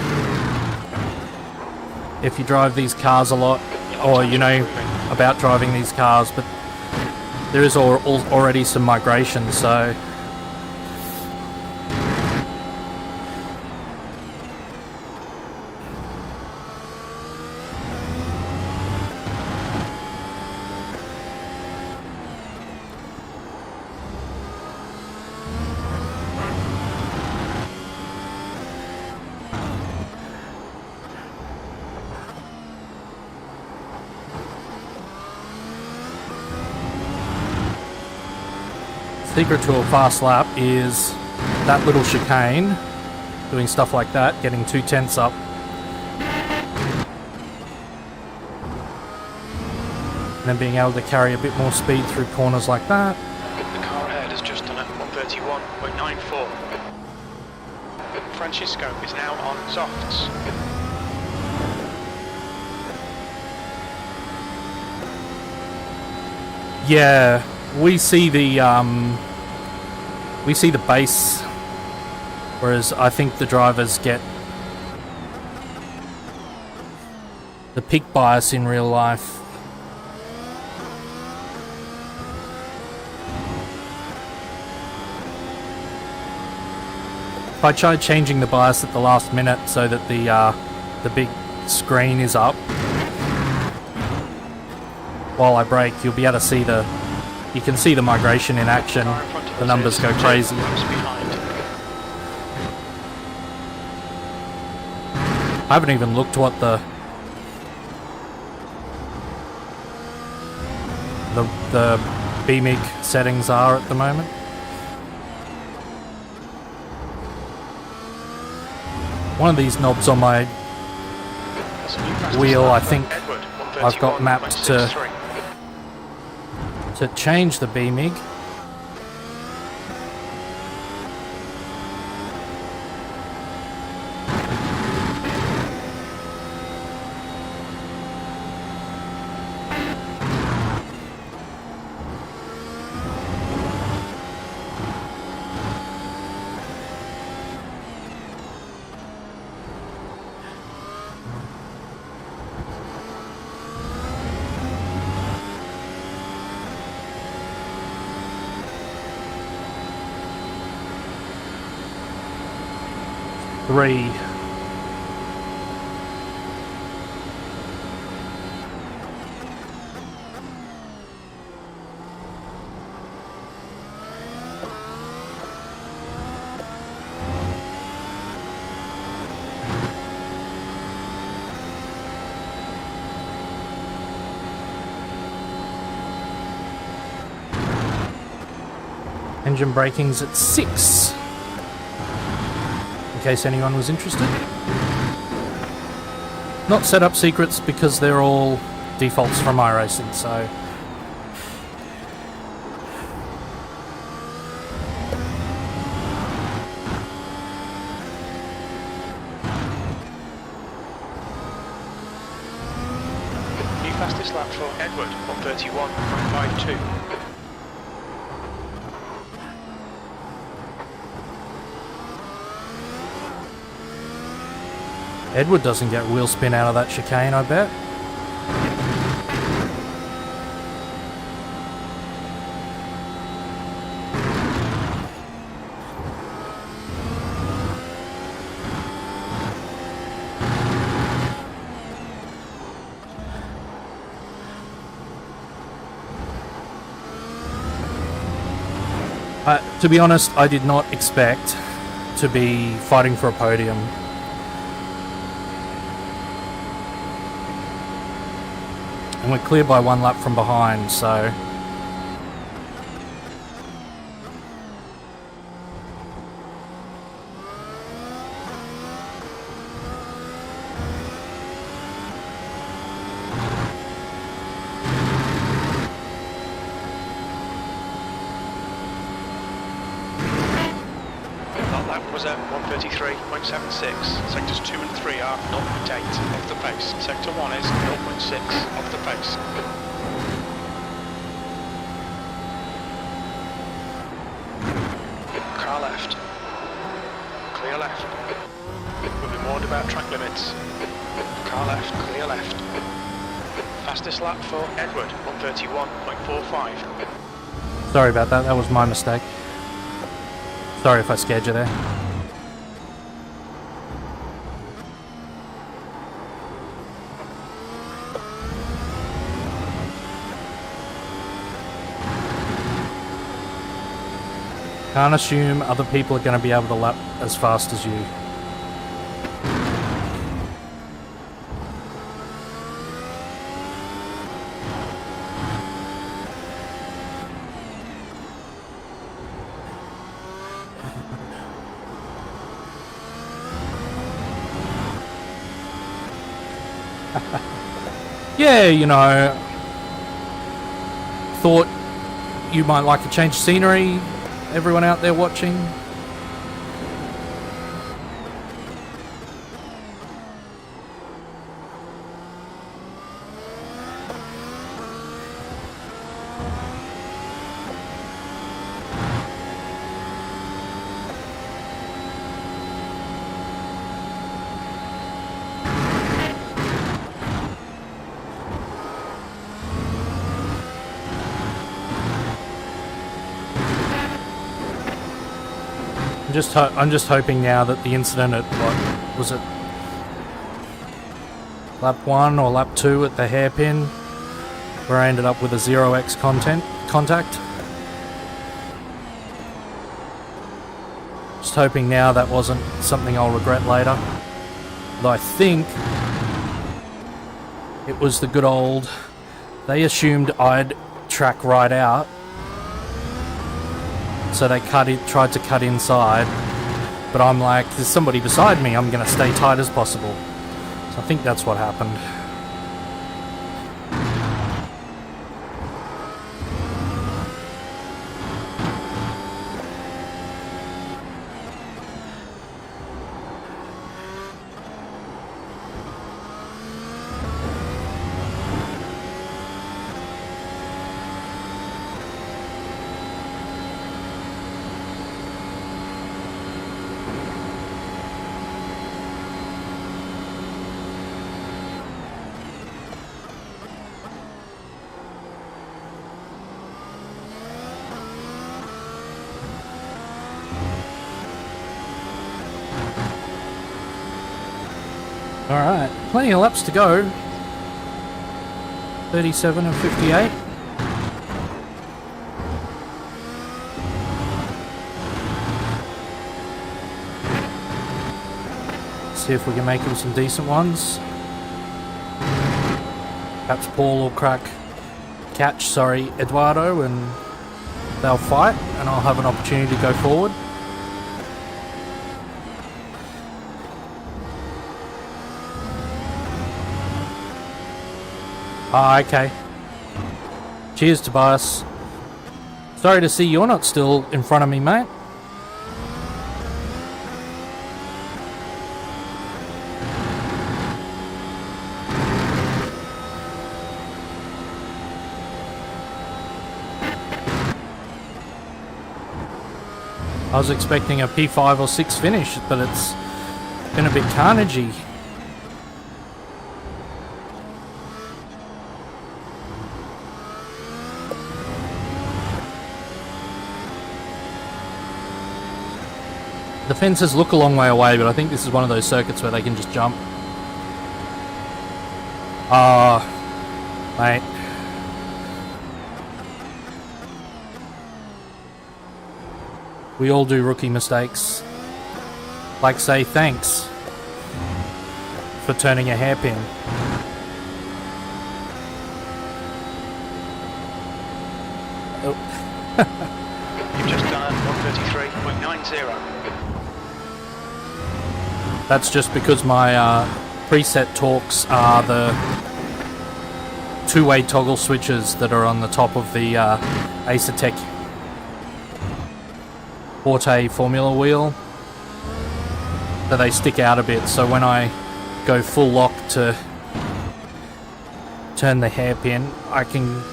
if you drive these cars a lot or you know about driving these cars, but there is already some migration, so secret to a fast lap is that little chicane, doing stuff like that, getting 2/10 up. And then being able to carry a bit more speed through corners like that. The car ahead has just done it, 131.94. Francisco is now on softs. Yeah, we see the base, whereas I think the drivers get the peak bias in real life. If I try changing the bias at the last minute so that the big screen is up while I brake, you'll be able to see you can see the migration in action. The numbers go crazy. I haven't even looked what the BMIG settings are at the moment. One of these knobs on my wheel, I think I've got mapped to change the BMIG. Three. Engine braking's at 6. In case anyone was interested. Not set up secrets because they're all defaults from iRacing, so New fastest lap for Edward, 131.52. Edward doesn't get wheel spin out of that chicane, I bet. To be honest, I did not expect to be fighting for a podium. And we're clear by 1 lap from behind, so... That lap was at 1:33.76. Sectors 2 and 3 are 0.8 off the pace. Sector 1 is 0.6 off the pace. Car left. Clear left. We'll be warned about track limits. Car left, clear left. Fastest lap for Edward, 1:31.45. Sorry about that, that was my mistake. Sorry if I scared you there. Can't assume other people are going to be able to lap as fast as you. Yeah, you know, thought you might like a change of scenery, everyone out there watching. I'm just hoping now that the incident at, what was it, lap 1 or lap 2 at the hairpin, where I ended up with a 0x contact. Just hoping now that wasn't something I'll regret later. But I think it was the good old, they assumed I'd track right out, so they tried to cut inside, but I'm like, there's somebody beside me, I'm going to stay tight as possible. So I think that's what happened. Alright, plenty of laps to go. 37 and 58. See if we can make them some decent ones. Perhaps Paul will catch Eduardo, and they'll fight, and I'll have an opportunity to go forward. Ah, okay. Cheers, Tobias. Sorry to see you're not still in front of me, mate. I was expecting a P5 or 6 finish, but it's been a bit carnagey. The fences look a long way away, but I think this is one of those circuits where they can just jump. Mate. We all do rookie mistakes. Like, say thanks for turning a hairpin. Oh, You've just done a 1:33.90. that's just because my preset torques are the two-way toggle switches that are on the top of the Acertec Forte Formula wheel. So they stick out a bit, so when I go full lock to turn the hairpin, I can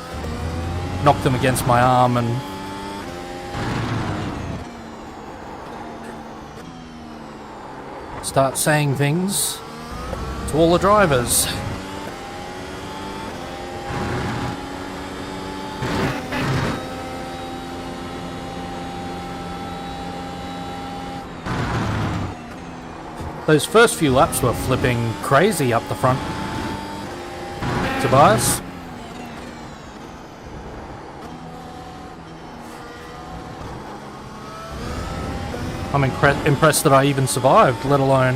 knock them against my arm and start saying things to all the drivers. Those first few laps were flipping crazy up the front, Tobias. I'm impressed that I even survived, let alone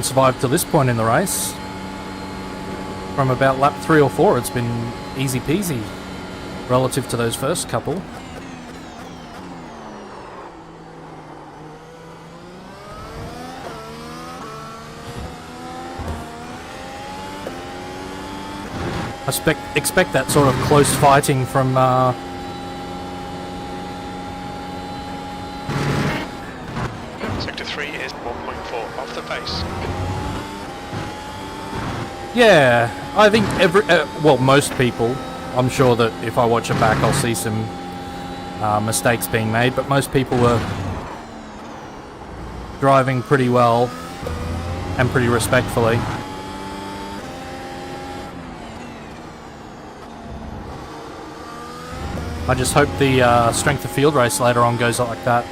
survived to this point in the race. From about lap 3 or 4, it's been easy peasy relative to those first couple. I expect that sort of close fighting from Sector 3 is 1.4 off the pace. yeah, I think most people, I'm sure that if I watch it back I'll see some mistakes being made, but most people were driving pretty well and pretty respectfully. I just hope the strength of field race later on goes like that.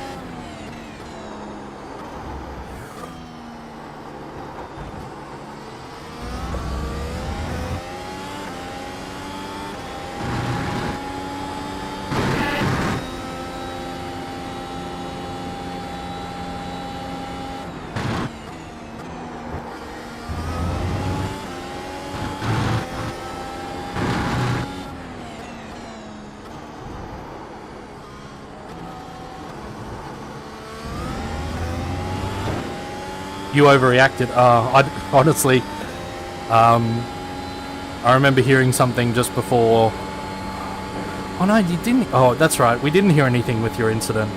You overreacted. I honestly, I remember hearing something just before. Oh no, you didn't. Oh, that's right. We didn't hear anything with your incident.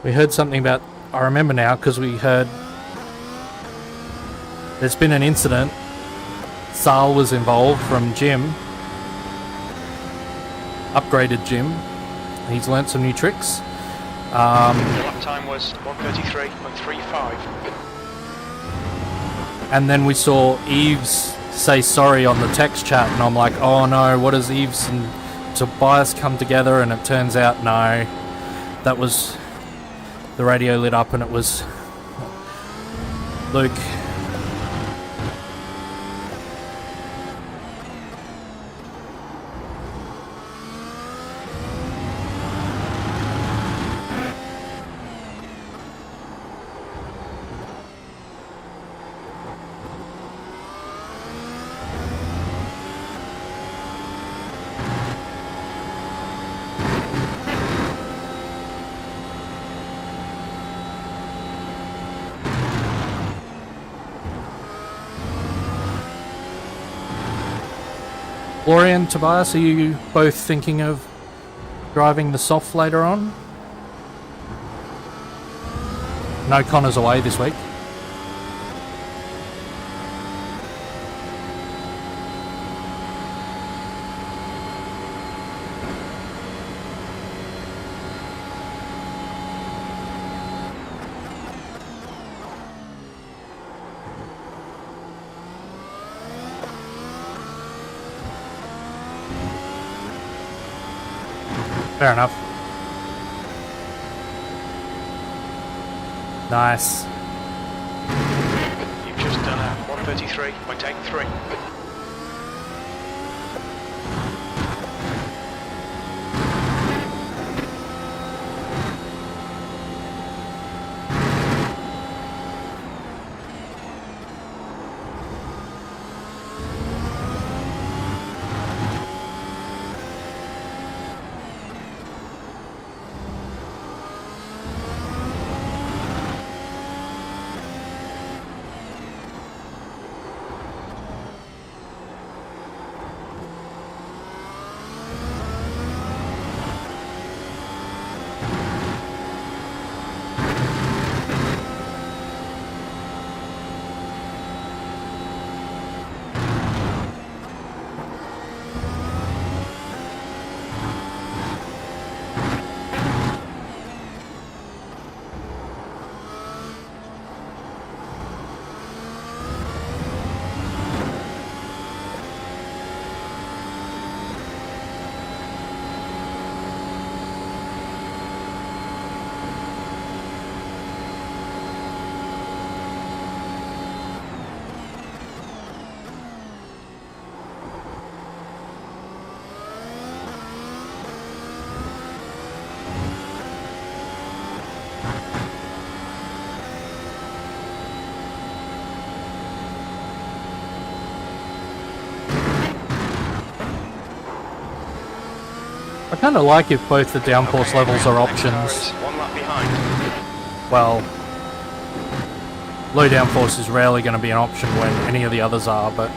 We heard something about. I remember now because we heard there's been an incident. Sal was involved from Jim. Upgraded Jim. He's learnt some new tricks. The lap time was 1:33.35. And then we saw Eves say sorry on the text chat, and I'm like, oh no, what does Eves and Tobias come together? And it turns out, no, that was the radio lit up and it was Luke. Florian, Tobias, are you both thinking of driving the soft later on? No Connor's away this week. Fair enough. Nice. You've just done a 1:33.83. kind of like if both the downforce Okay, levels are next car options. is 1 lap behind. Well, low downforce is rarely going to be an option when any of the others are, but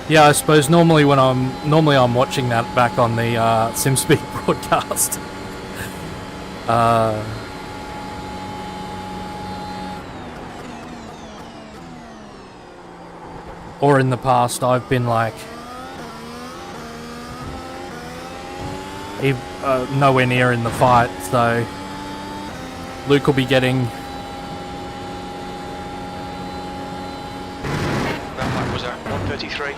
yeah, I suppose normally I'm watching that back on the SimSpeed broadcast. Or in the past, I've been like nowhere near in the fight, so Luke will be getting. That lap was at 1:33.30.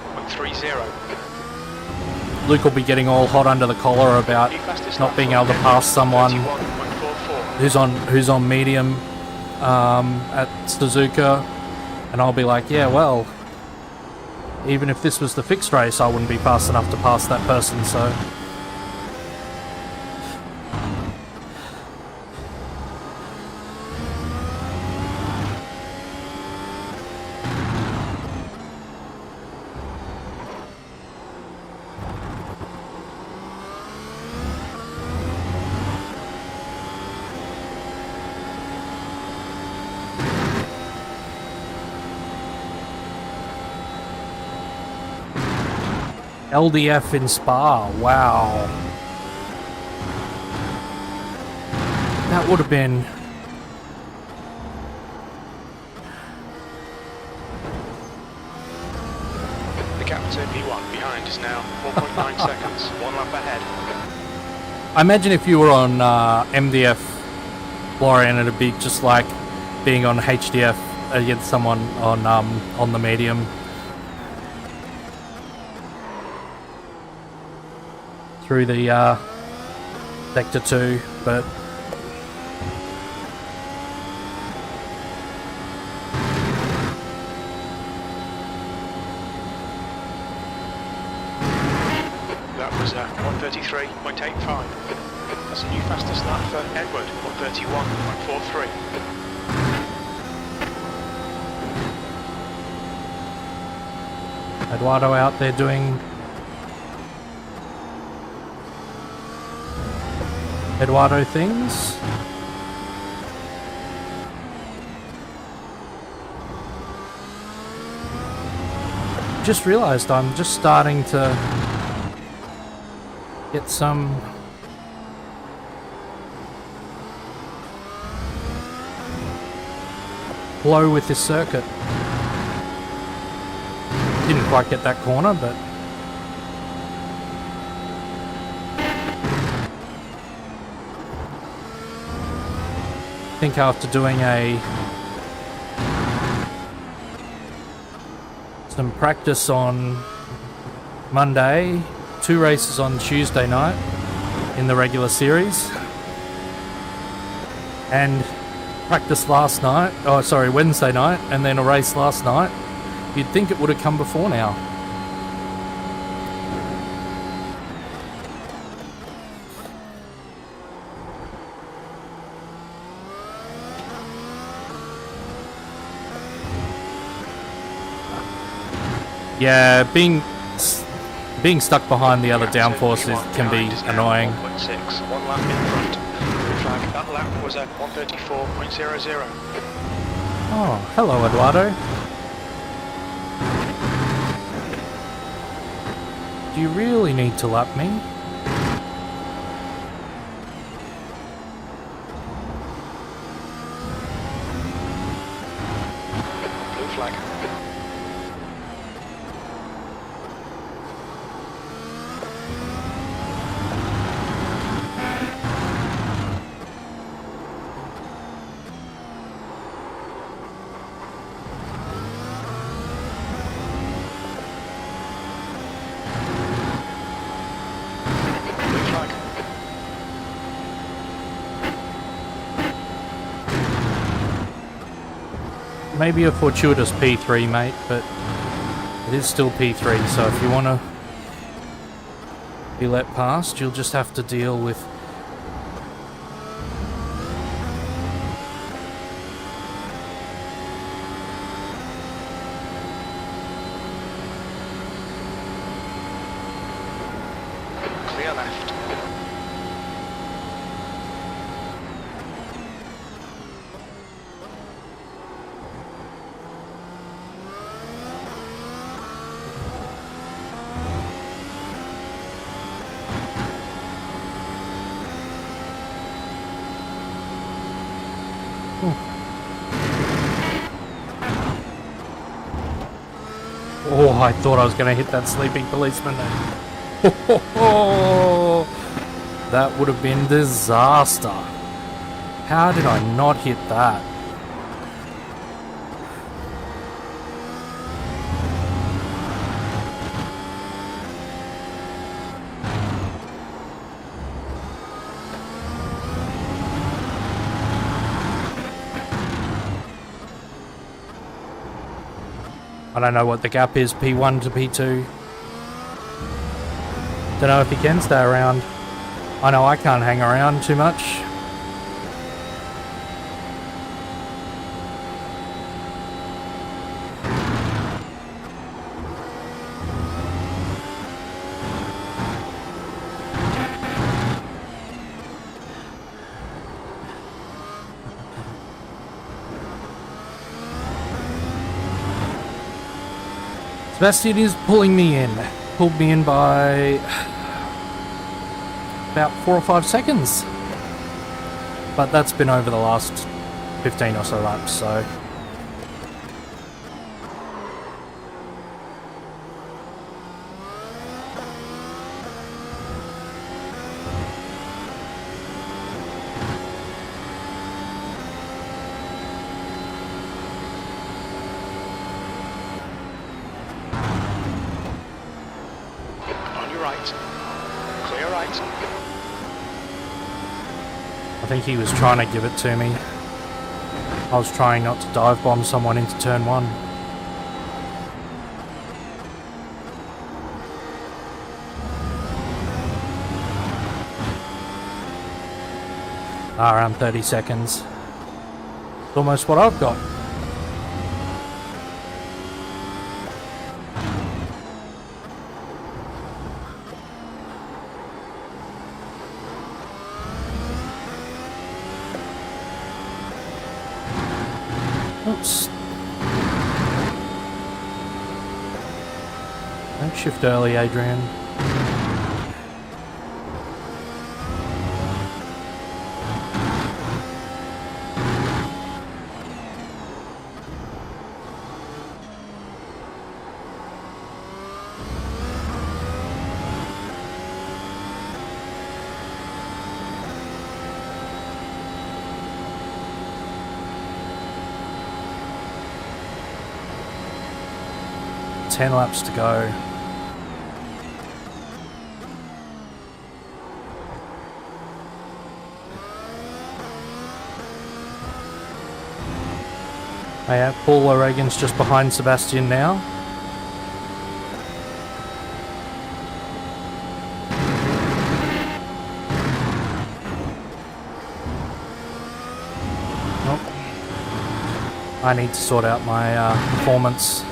Luke will be getting all hot under the collar about New fastest not lap being for able to pass someone 1:31.44. who's on medium at Suzuka, and I'll be like, yeah, well, even if this was the fixed race, I wouldn't be fast enough to pass that person, so. LDF in Spa, wow. That would have been... The gap to P1 behind is now 4.9 seconds, 1 lap ahead. I imagine if you were on MDF, Florian, it'd be just like being on HDF against someone on the medium. Through the sector 2, but That was 1:33.85. That's a new fastest lap for Edward, 1:31.43. Eduardo out there doing Eduardo things. Just realized I'm just starting to get some flow with this circuit. Didn't quite get that corner, but I think after doing some practice on Monday, 2 races on Tuesday night in the regular series, and practice last night, Wednesday night, and then a race last night, you'd think it would have come before now. Yeah, being stuck behind the other downforce can be annoying. 1.6, 1 lap in front. Blue flag, that lap was at 1:34.00. Oh, hello, Eduardo. Do you really need to lap me? Blue flag. maybe a fortuitous P3, mate, but it is still P3, so if you want to be let past, you'll just have to deal with... Clear left. Oh, I thought I was going to hit that sleeping policeman there. That would have been disaster. How did I not hit that? I don't know what the gap is, P1 to P2. Don't know if he can stay around. I know I can't hang around too much. Sebastian is pulling me in. Pulled me in by about 4 or 5 seconds. But that's been over the last 15 or so laps, so... Clear right. I think he was trying to give it to me. I was trying not to dive bomb someone into turn 1. Around 30 seconds. It's almost what I've got. Oops. Don't shift early, Adrian. Ten laps to go. Yeah, Paul O'Regan's just behind Sebastian now. Oh. I need to sort out my performance.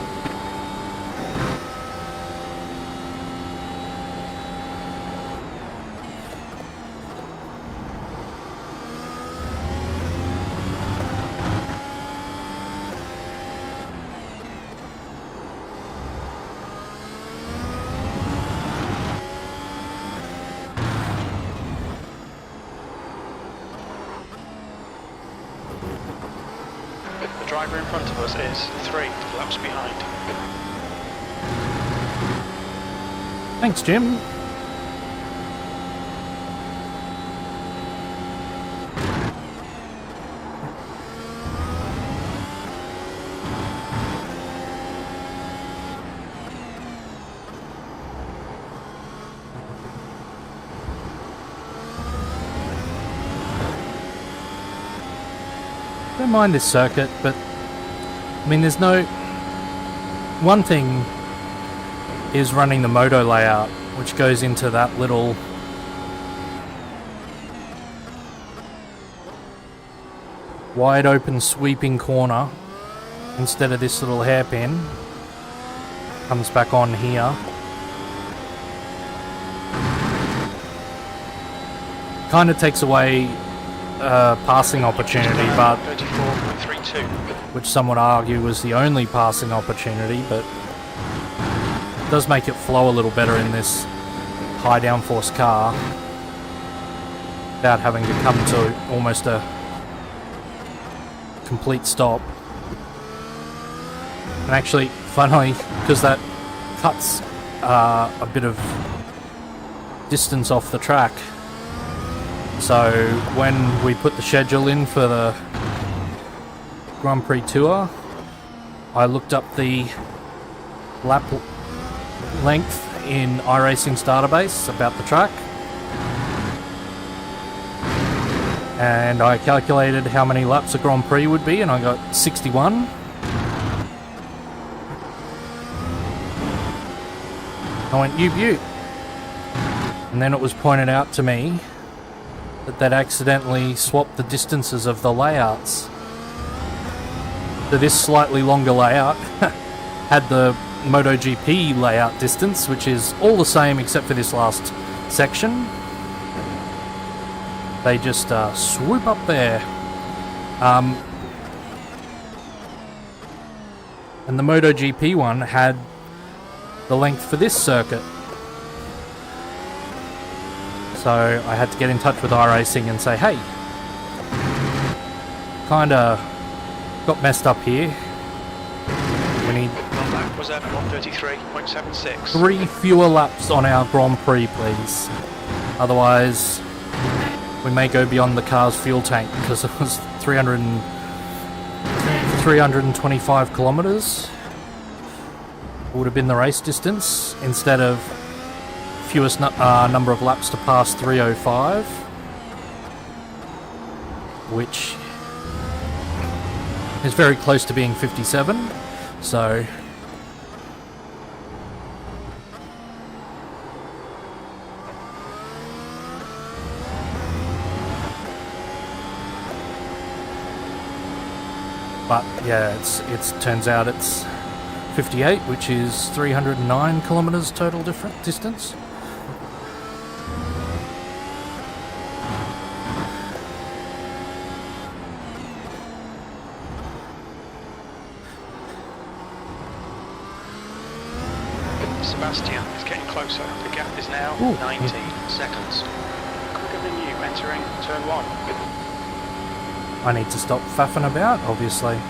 The driver in front of us is 3 laps behind. Thanks, Jim. Don't mind this circuit, but I mean, there's no... One thing is running the moto layout, which goes into that little wide open sweeping corner instead of this little hairpin. Comes back on here. Kind of takes away passing opportunity, but 34.32. which some would argue was the only passing opportunity, but it does make it flow a little better in this high downforce car without having to come to almost a complete stop. And actually, funnily, because that cuts a bit of distance off the track, so when we put the schedule in for the Grand Prix Tour, I looked up the lap length in iRacing's database about the track, and I calculated how many laps a Grand Prix would be, and I got 61. I went, you beaut. And then it was pointed out to me that they'd accidentally swapped the distances of the layouts. So this slightly longer layout had the MotoGP layout distance, which is all the same except for this last section. They just swoop up there. And the MotoGP one had the length for this circuit. So I had to get in touch with iRacing and say, hey, kinda got messed up here. We need Lap was at 133.76. 3 fewer laps on our Grand Prix, please. Otherwise, we may go beyond the car's fuel tank, because it was 325 kilometers would have been the race distance, instead of fewest number of laps to pass 305, which is very close to being 57. So but yeah, it turns out it's 58, which is 309 kilometers total distance. Sebastian is getting closer. The gap is now 19 seconds. Quicker than you entering turn 1. I need to stop faffing about, obviously.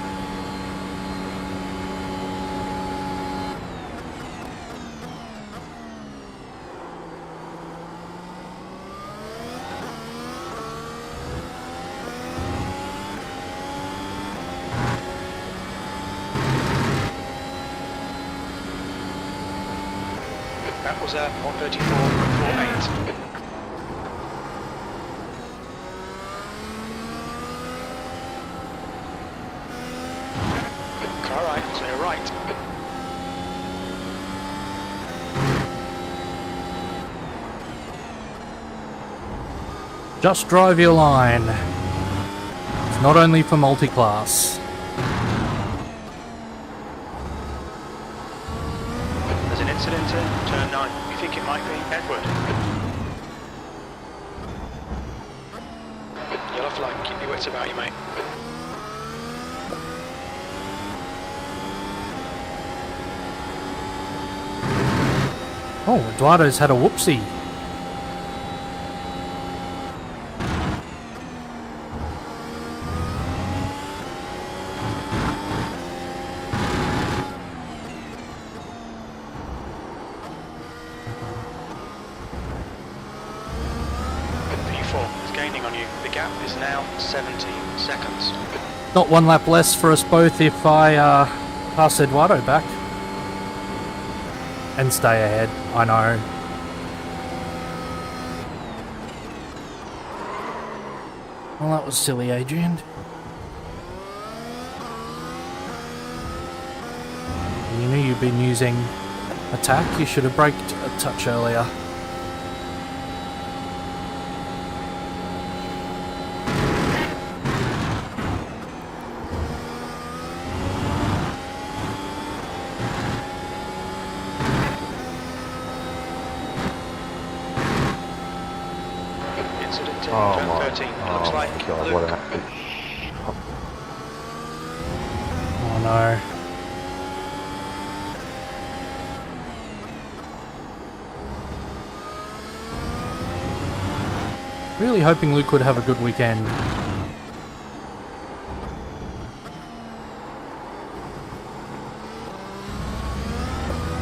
That was at 134.48. Car right, clear right. Just drive your line. It's not only for multi-class. There's an incident in turn 9. You think it might be Edward? Yellow flag, keep your wits about you, mate. Oh, Eduardo's had a whoopsie. P4 is gaining on you. The gap is now 17 seconds. Not one lap less for us both if I pass Eduardo back. And stay ahead, I know. Well, that was silly, Adrian. you've been using attack. You should have braked a touch earlier. Incident in Oh turn my, 13. Looks oh like my god, Luke. what an absolute Oh no. Really hoping Luke would have a good weekend.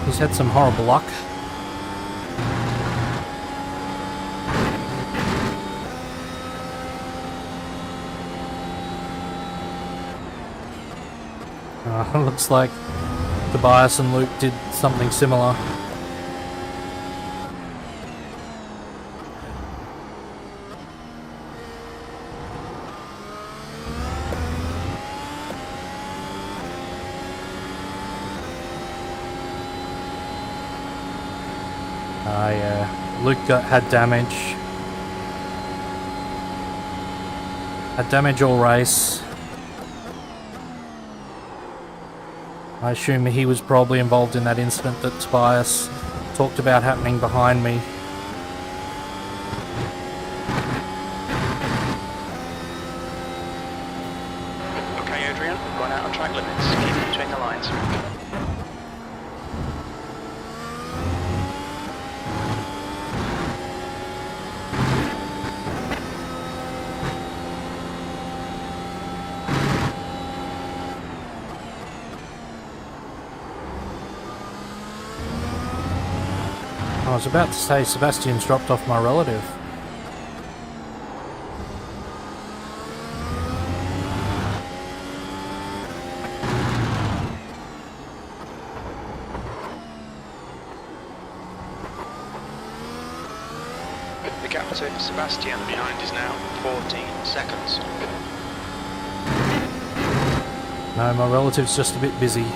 He's had some horrible luck. Looks like Tobias and Luke did something similar. Yeah, Luke had damage. Had damage all race. I assume he was probably involved in that incident that Tobias talked about happening behind me. Okay, Adrian, we've gone out on track limits. Keep between the lines. I was about to say Sebastian's dropped off my relative. The gap to Sebastian behind is now 14 seconds. No, my relative's just a bit busy.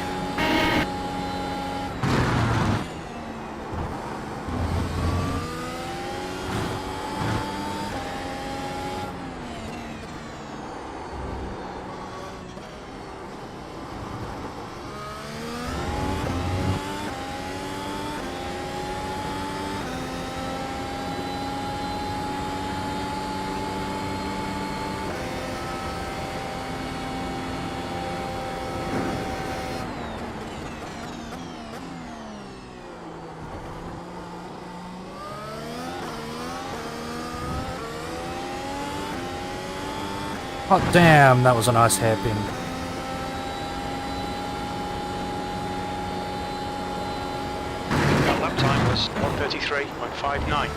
Oh damn, that was a nice hairpin. That lap time was 1:33.59.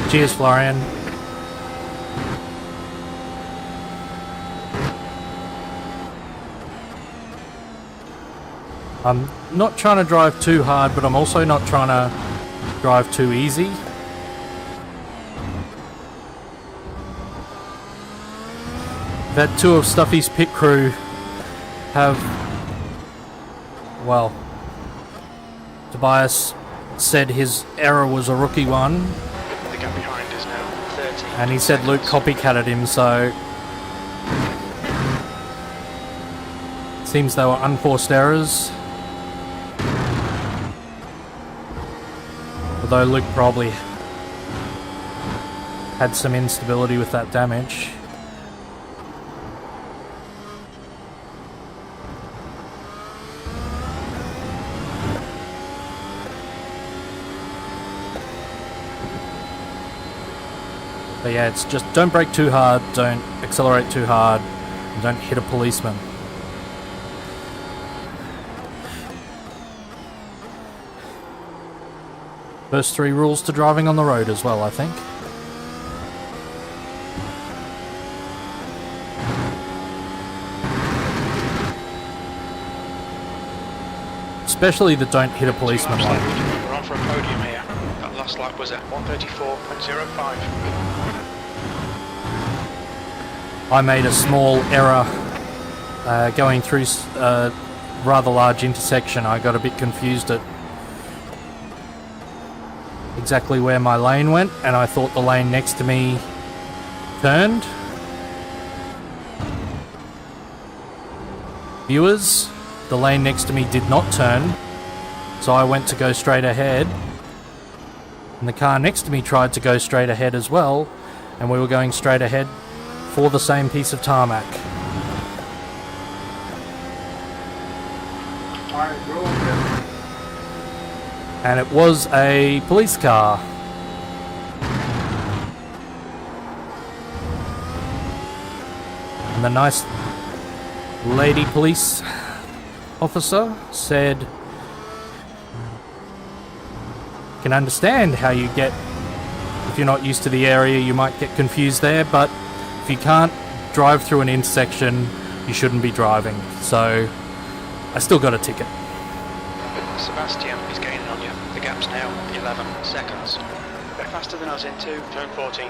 Cheers, Florian. I'm not trying to drive too hard, but I'm also not trying to drive too easy. That two of Stuffy's pit crew have, well, Tobias said his error was a rookie one, The gap behind is now 13. and he said Luke copycatted him, so seems they were unforced errors. Although Luke probably had some instability with that damage. But yeah, it's just don't brake too hard, don't accelerate too hard, and don't hit a policeman. First 3 rules to driving on the road as well, I think. Especially the don't hit a policeman one. We're on for a podium here. That last lap was at 1:34.05. I made a small error going through a rather large intersection. I got a bit confused at exactly where my lane went, and I thought the lane next to me turned. Viewers, the lane next to me did not turn, so I went to go straight ahead, and the car next to me tried to go straight ahead as well, and we were going straight ahead for the same piece of tarmac. And it was a police car. And the nice lady police officer said, "Can understand how you get, if you're not used to the area, you might get confused there, but if you can't drive through an intersection, you shouldn't be driving." So I still got a ticket. Sebastian is gaining on you. The gap's now 11 seconds. A bit faster than us into turn 14.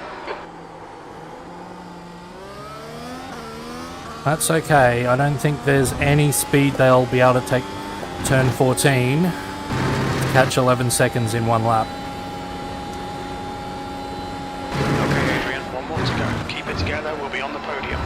That's okay. I don't think there's any speed they'll be able to take turn 14 to catch 11 seconds in one lap. Okay, Adrian, one more to go. Keep it together, we'll be on the podium.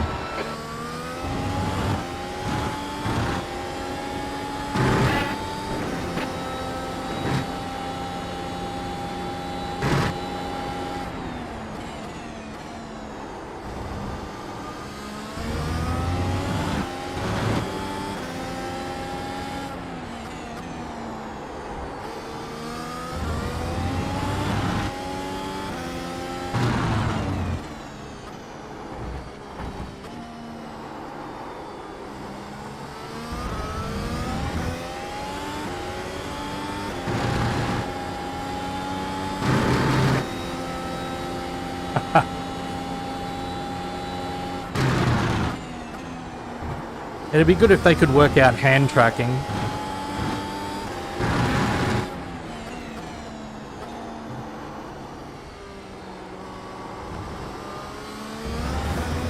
It'd be good if they could work out hand tracking.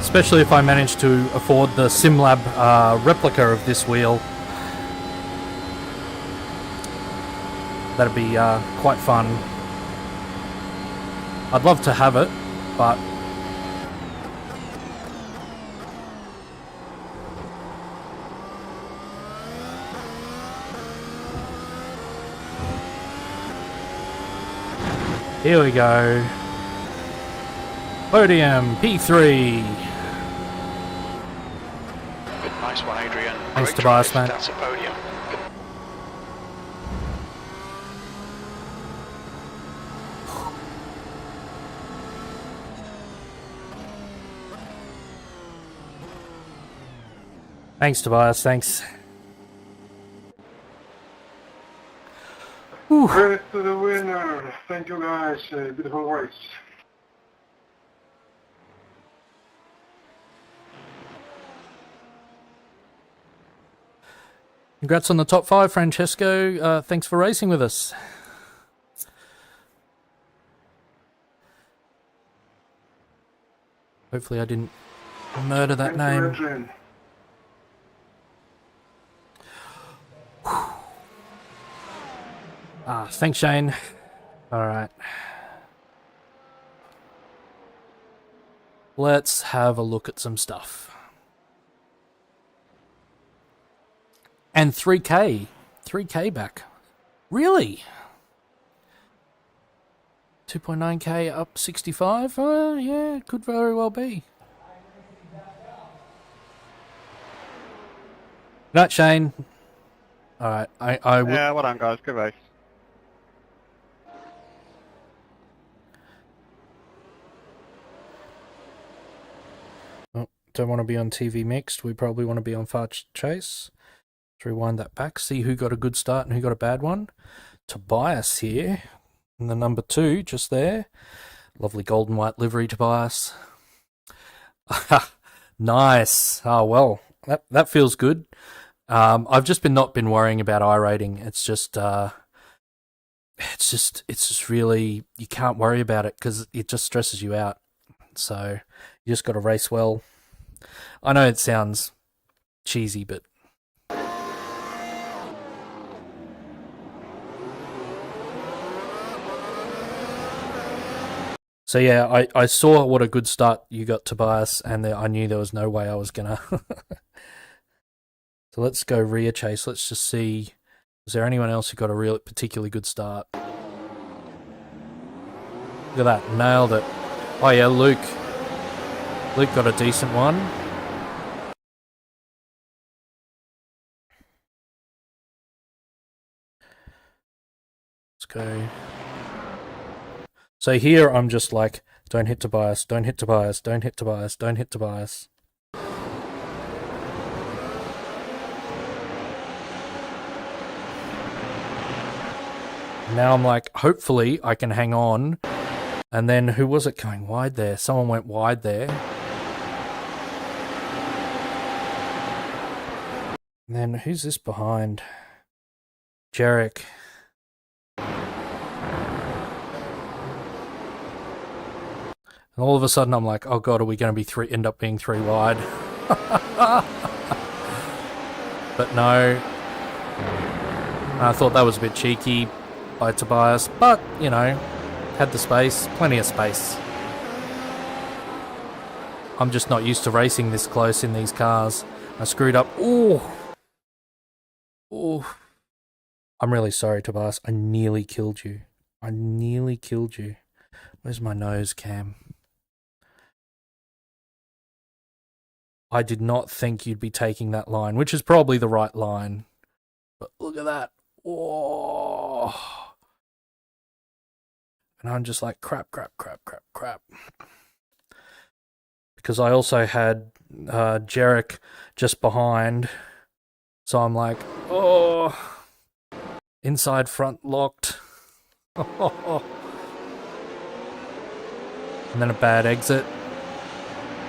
Especially if I manage to afford the SimLab replica of this wheel. That'd be quite fun. I'd love to have it, but here we go. Podium P3. Nice one, Adrian. Thanks, Great Tobias, drive. mate. That's a podium. Thanks, Tobias. Thanks. Whew. Credit to the winner. Thank you guys. Beautiful race. Congrats on the top 5, Francesco. Thanks for racing with us. Hopefully I didn't murder that Thank you, name. Adrian. Thanks, Shane. Alright. Let's have a look at some stuff. And 3K. 3K back. Really? 2.9K up 65? Yeah, could very well be. Night, Shane. Alright, I will... Yeah, well done, guys. Good race. Don't want to be on TV mixed. We probably want to be on Fast Chase. Let's rewind that back. See who got a good start and who got a bad one. Tobias here. And the number 2 just there. Lovely golden white livery, Tobias. Nice. Oh, well, that feels good. I've just not been worrying about iRating. It's just really, you can't worry about it because it just stresses you out. So you just got to race well. I know it sounds cheesy, but so yeah, I saw what a good start you got, Tobias, and I knew there was no way I was gonna. So let's go rear chase. Let's just see, is there anyone else who got a real particularly good start? Look at that, nailed it. Oh yeah, Luke got a decent one. Let's go. So here I'm just like, don't hit Tobias, don't hit Tobias, don't hit Tobias, don't hit Tobias. Now I'm like, hopefully I can hang on. And then who was it going wide there? Someone went wide there. And then who's this behind? Jarek. And all of a sudden I'm like, oh god, are we going to be end up being 3 wide? But no. I thought that was a bit cheeky by Tobias, but, you know, had the space, plenty of space. I'm just not used to racing this close in these cars. I screwed up. Ooh. Ooh. I'm really sorry, Tobias. I nearly killed you. I nearly killed you. Where's my nose cam? I did not think you'd be taking that line, which is probably the right line. But look at that. Oh. And I'm just like, crap. Because I also had Jarek just behind. So I'm like, oh. Inside front locked. And then a bad exit.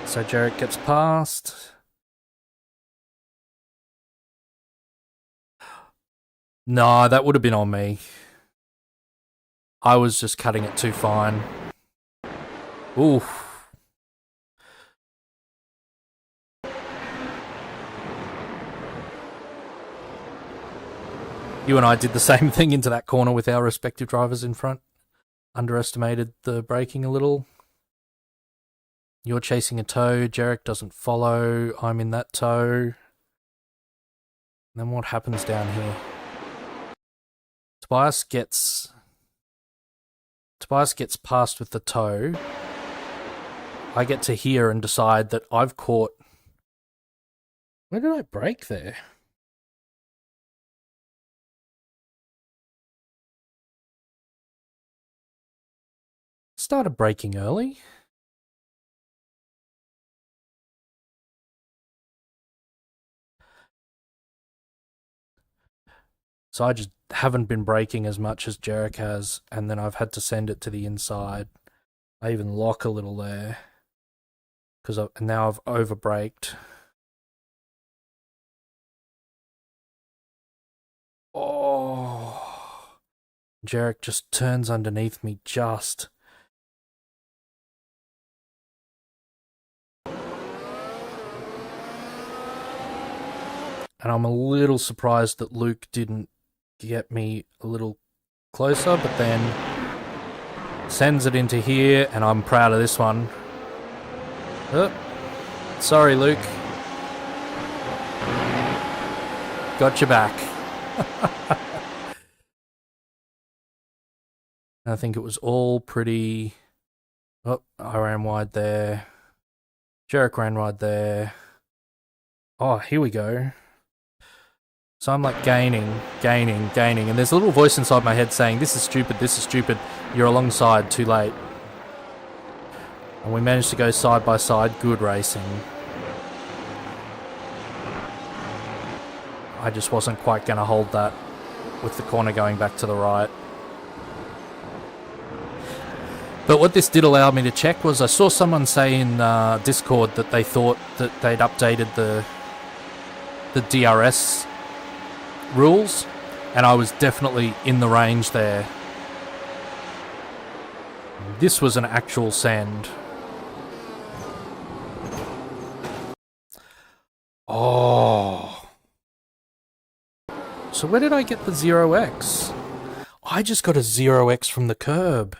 So Jarek gets past. No, that would have been on me. I was just cutting it too fine. Ooh. You and I did the same thing into that corner with our respective drivers in front. Underestimated the braking a little. You're chasing a tow. Jarek doesn't follow. I'm in that tow. And then what happens down here? Tobias gets past with the tow. I get to here and decide that I've caught... Where did I brake there? Started braking early. So I just haven't been braking as much as Jarek has, and then I've had to send it to the inside. I even lock a little there, because now I've over-braked. Oh, Jarek just turns underneath me just. And I'm a little surprised that Luke didn't get me a little closer, but then sends it into here, and I'm proud of this one. Oh, sorry, Luke. Got your back. I think it was all pretty... Oh, I ran wide there. Jarek ran wide there. Oh, here we go. So I'm like gaining, and there's a little voice inside my head saying, this is stupid, you're alongside, too late. And we managed to go side by side, good racing. I just wasn't quite going to hold that with the corner going back to the right. But what this did allow me to check was I saw someone say in Discord that they thought that they'd updated the DRS rules, and I was definitely in the range there. This was an actual send. Oh. So where did I get the 0x? I just got a 0x from the curb.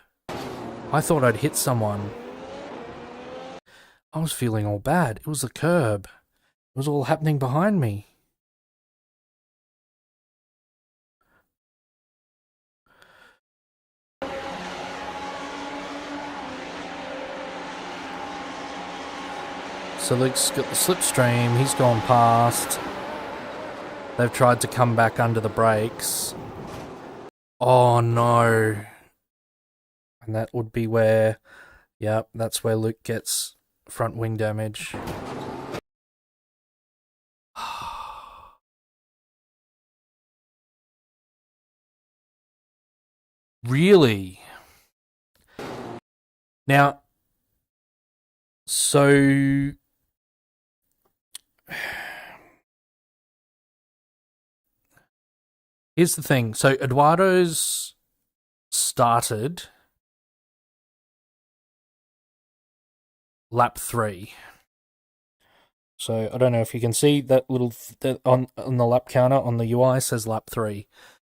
I thought I'd hit someone. I was feeling all bad. It was the curb. It was all happening behind me. So Luke's got the slipstream. He's gone past. They've tried to come back under the brakes. Oh no. And that would be where, yep, that's where Luke gets front wing damage. Really? Now, so here's the thing. So Eduardo's started lap 3. So I don't know if you can see that little on the lap counter on the UI says lap 3.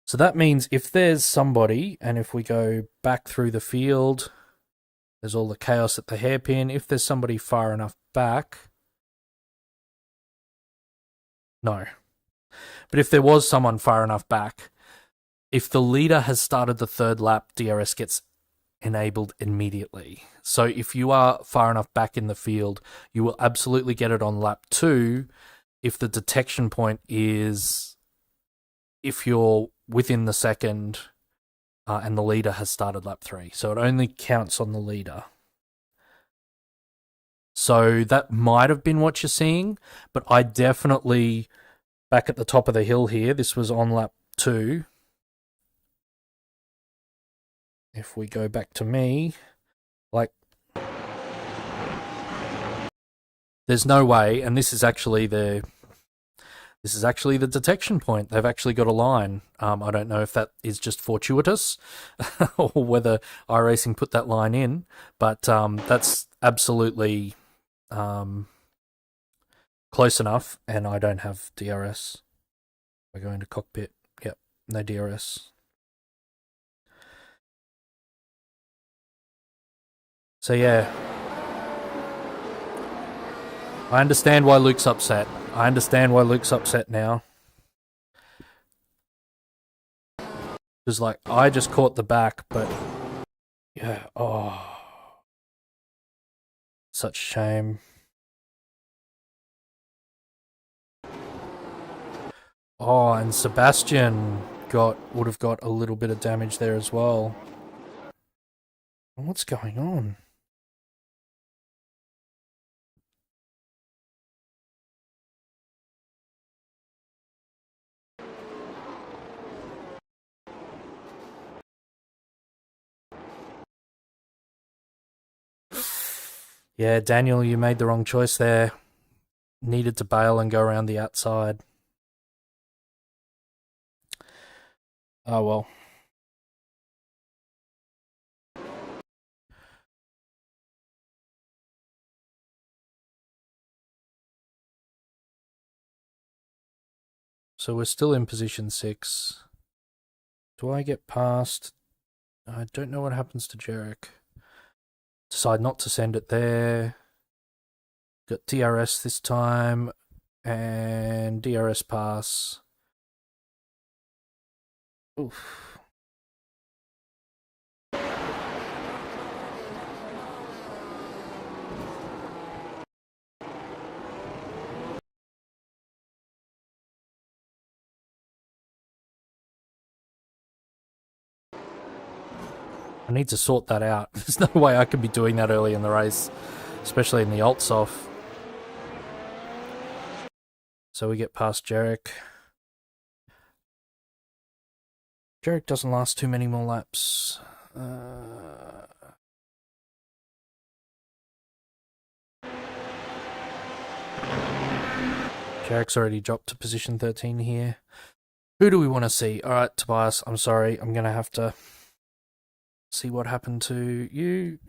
So that means if there's somebody, and if we go back through the field, there's all the chaos at the hairpin. If there's somebody far enough back, no. But if there was someone far enough back, if the leader has started the 3rd lap, DRS gets enabled immediately. So if you are far enough back in the field, you will absolutely get it on lap 2 if the detection point is if you're within the second and the leader has started lap 3. So it only counts on the leader. So that might have been what you're seeing, but I definitely, back at the top of the hill here, this was on lap 2. If we go back to me, like, there's no way, and this is actually the detection point. They've actually got a line. I don't know if that is just fortuitous or whether iRacing put that line in, but that's absolutely close enough, and I don't have DRS. We're going to cockpit. Yep, no DRS. So yeah, I understand why Luke's upset. I understand why Luke's upset now. Because, like, I just caught the back, but yeah, oh, such shame. Oh, and Sebastian would have got a little bit of damage there as well. What's going on? Yeah, Daniel, you made the wrong choice there. Needed to bail and go around the outside. Oh well. So we're still in position 6. Do I get past? I don't know what happens to Jarek. Decide not to send it there. Got DRS this time. And DRS pass. Oof. I need to sort that out. There's no way I could be doing that early in the race, especially in the alts off. So we get past Jarek. Jarek doesn't last too many more laps. Jarek's already dropped to position 13 here. Who do we want to see? Alright, Tobias, I'm sorry. I'm going to have to see what happened to you.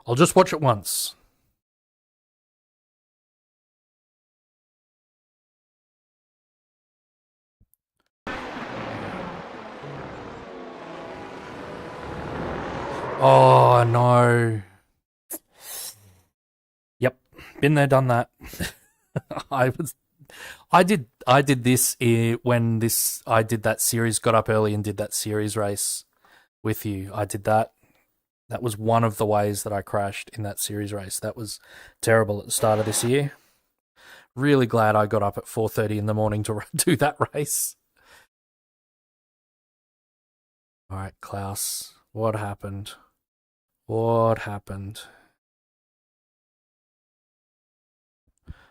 I'll just watch it once. Oh no. Yep, been there, done that. I did this when I did that series, got up early and did that series race with you. I did that. That was one of the ways that I crashed in that series race. That was terrible at the start of this year. Really glad I got up at 4:30 in the morning to do that race. All right, Klaus, what happened? What happened?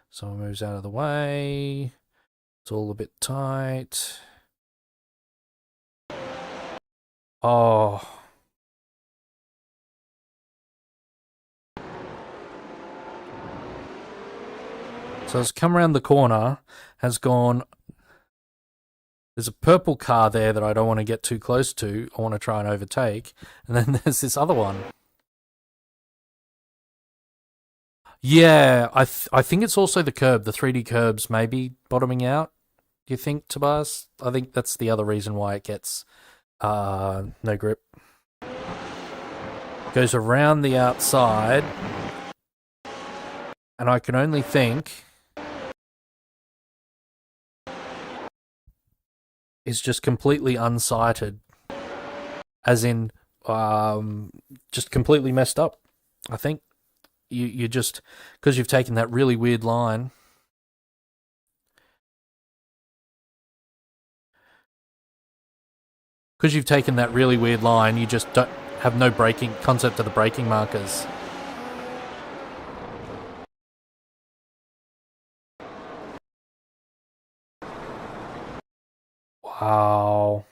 Someone moves out of the way. It's all a bit tight. Oh. So it's come around the corner, has gone... There's a purple car there that I don't want to get too close to. I want to try and overtake. And then there's this other one. Yeah, I think it's also the curb. The 3D curbs maybe bottoming out. Do you think, Tobias? I think that's the other reason why it gets no grip. Goes around the outside. And I can only think... is just completely unsighted. As in, just completely messed up, I think. You just, because you've taken that really weird line. Because you've taken that really weird line, you just don't have no braking concept of the braking markers. Wow.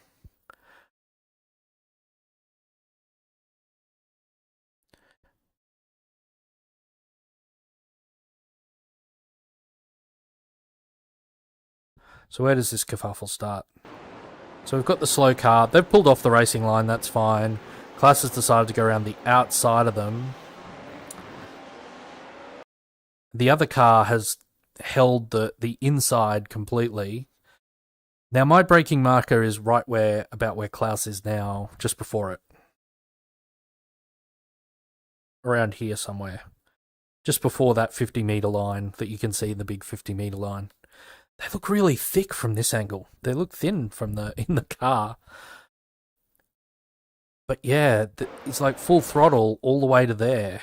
So where does this kerfuffle start? So we've got the slow car. They've pulled off the racing line. That's fine. Klaus has decided to go around the outside of them. The other car has held the inside completely. Now my braking marker is right about where Klaus is now, just before it. Around here somewhere. Just before that 50-meter line that you can see, the big 50-meter line. They look really thick from this angle. They look thin in the car. But yeah, it's like full throttle all the way to there.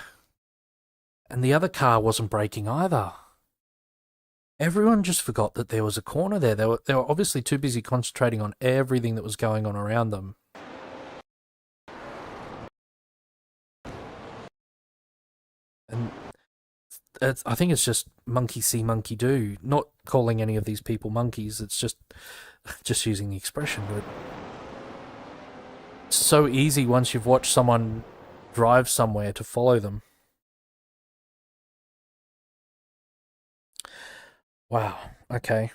And the other car wasn't braking either. Everyone just forgot that there was a corner there. They were obviously too busy concentrating on everything that was going on around them. And I think it's just monkey see, monkey do. Not calling any of these people monkeys. It's just using the expression. But it's so easy once you've watched someone drive somewhere to follow them. Wow. Okay.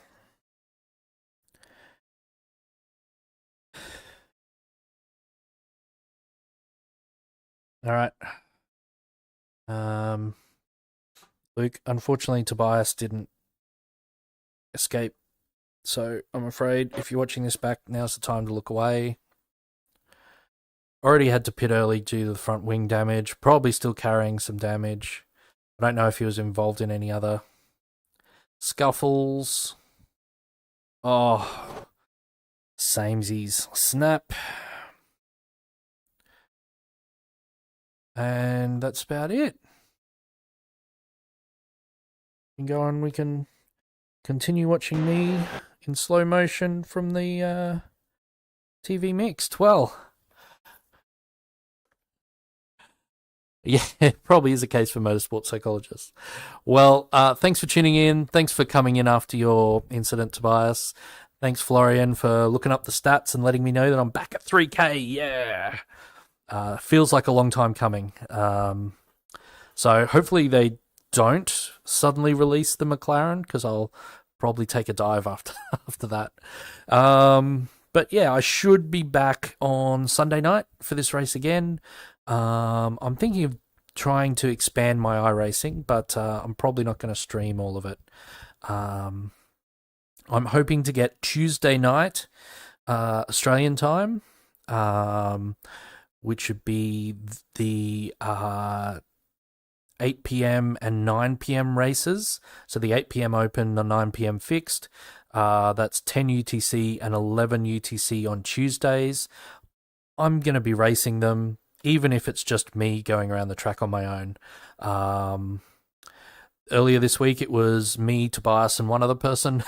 All right. Luke, unfortunately, Tobias didn't escape. So I'm afraid if you're watching this back, now's the time to look away. Already had to pit early due to the front wing damage. Probably still carrying some damage. I don't know if he was involved in any other scuffles. Oh, samesies. Snap. And that's about it. We can go on, we can continue watching me in slow motion from the TV mixed. Well, yeah, it probably is a case for motorsport psychologists. Well, thanks for tuning in. Thanks for coming in after your incident, Tobias. Thanks, Florian, for looking up the stats and letting me know that I'm back at 3K. Yeah. Feels like a long time coming. So hopefully they don't suddenly release the McLaren, because I'll probably take a dive after that. But yeah, I should be back on Sunday night for this race again. I'm thinking of trying to expand my iRacing, but I'm probably not going to stream all of it. I'm hoping to get Tuesday night Australian time, which would be the 8 p.m. and 9 p.m. races. So the 8 p.m. open, the 9 p.m. fixed. That's 10 UTC and 11 UTC on Tuesdays. I'm going to be racing them, even if it's just me going around the track on my own. Earlier this week, it was me, Tobias, and one other person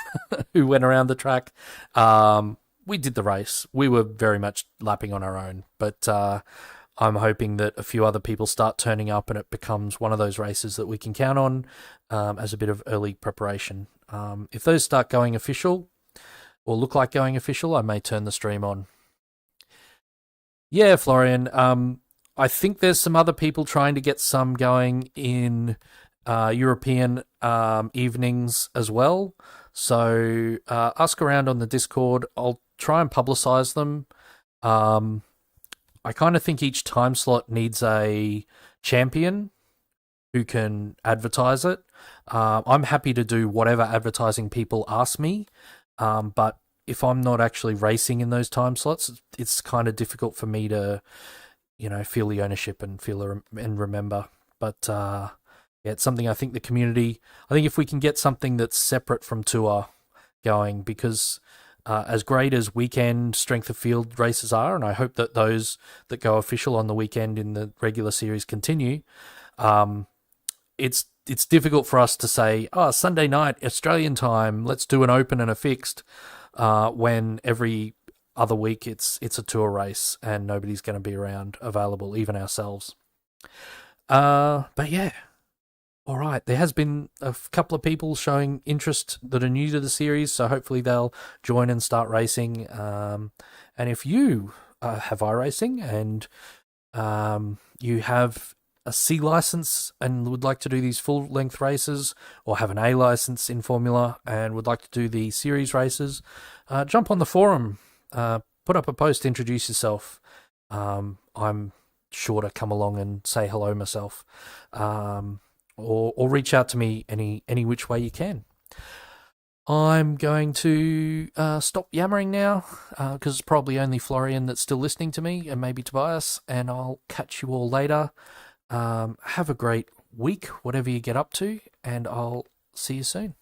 who went around the track. We did the race. We were very much lapping on our own, but I'm hoping that a few other people start turning up and it becomes one of those races that we can count on as a bit of early preparation. If those start going official or look like going official, I may turn the stream on. Yeah, Florian, I think there's some other people trying to get some going in European evenings as well. So ask around on the Discord. I'll try and publicize them. I kind of think each time slot needs a champion who can advertise it. I'm happy to do whatever advertising people ask me, but if I'm not actually racing in those time slots, it's kind of difficult for me to, feel the ownership and and remember. But yeah, it's something I think the community. I think if we can get something that's separate from tour going, because as great as weekend strength of field races are, and I hope that those that go official on the weekend in the regular series continue, it's difficult for us to say, Sunday night, Australian time, let's do an open and a fixed, when every other week it's a tour race and nobody's going to be around available, even ourselves. But yeah. All right, there has been a couple of people showing interest that are new to the series, so hopefully they'll join and start racing. And if you have iRacing and you have a C license and would like to do these full-length races, or have an A license in Formula and would like to do the series races, jump on the forum, put up a post, introduce yourself. I'm sure to come along and say hello myself. Or reach out to me any which way you can. I'm going to stop yammering now, because it's probably only Florian that's still listening to me, and maybe Tobias, and I'll catch you all later. Have a great week, whatever you get up to, and I'll see you soon.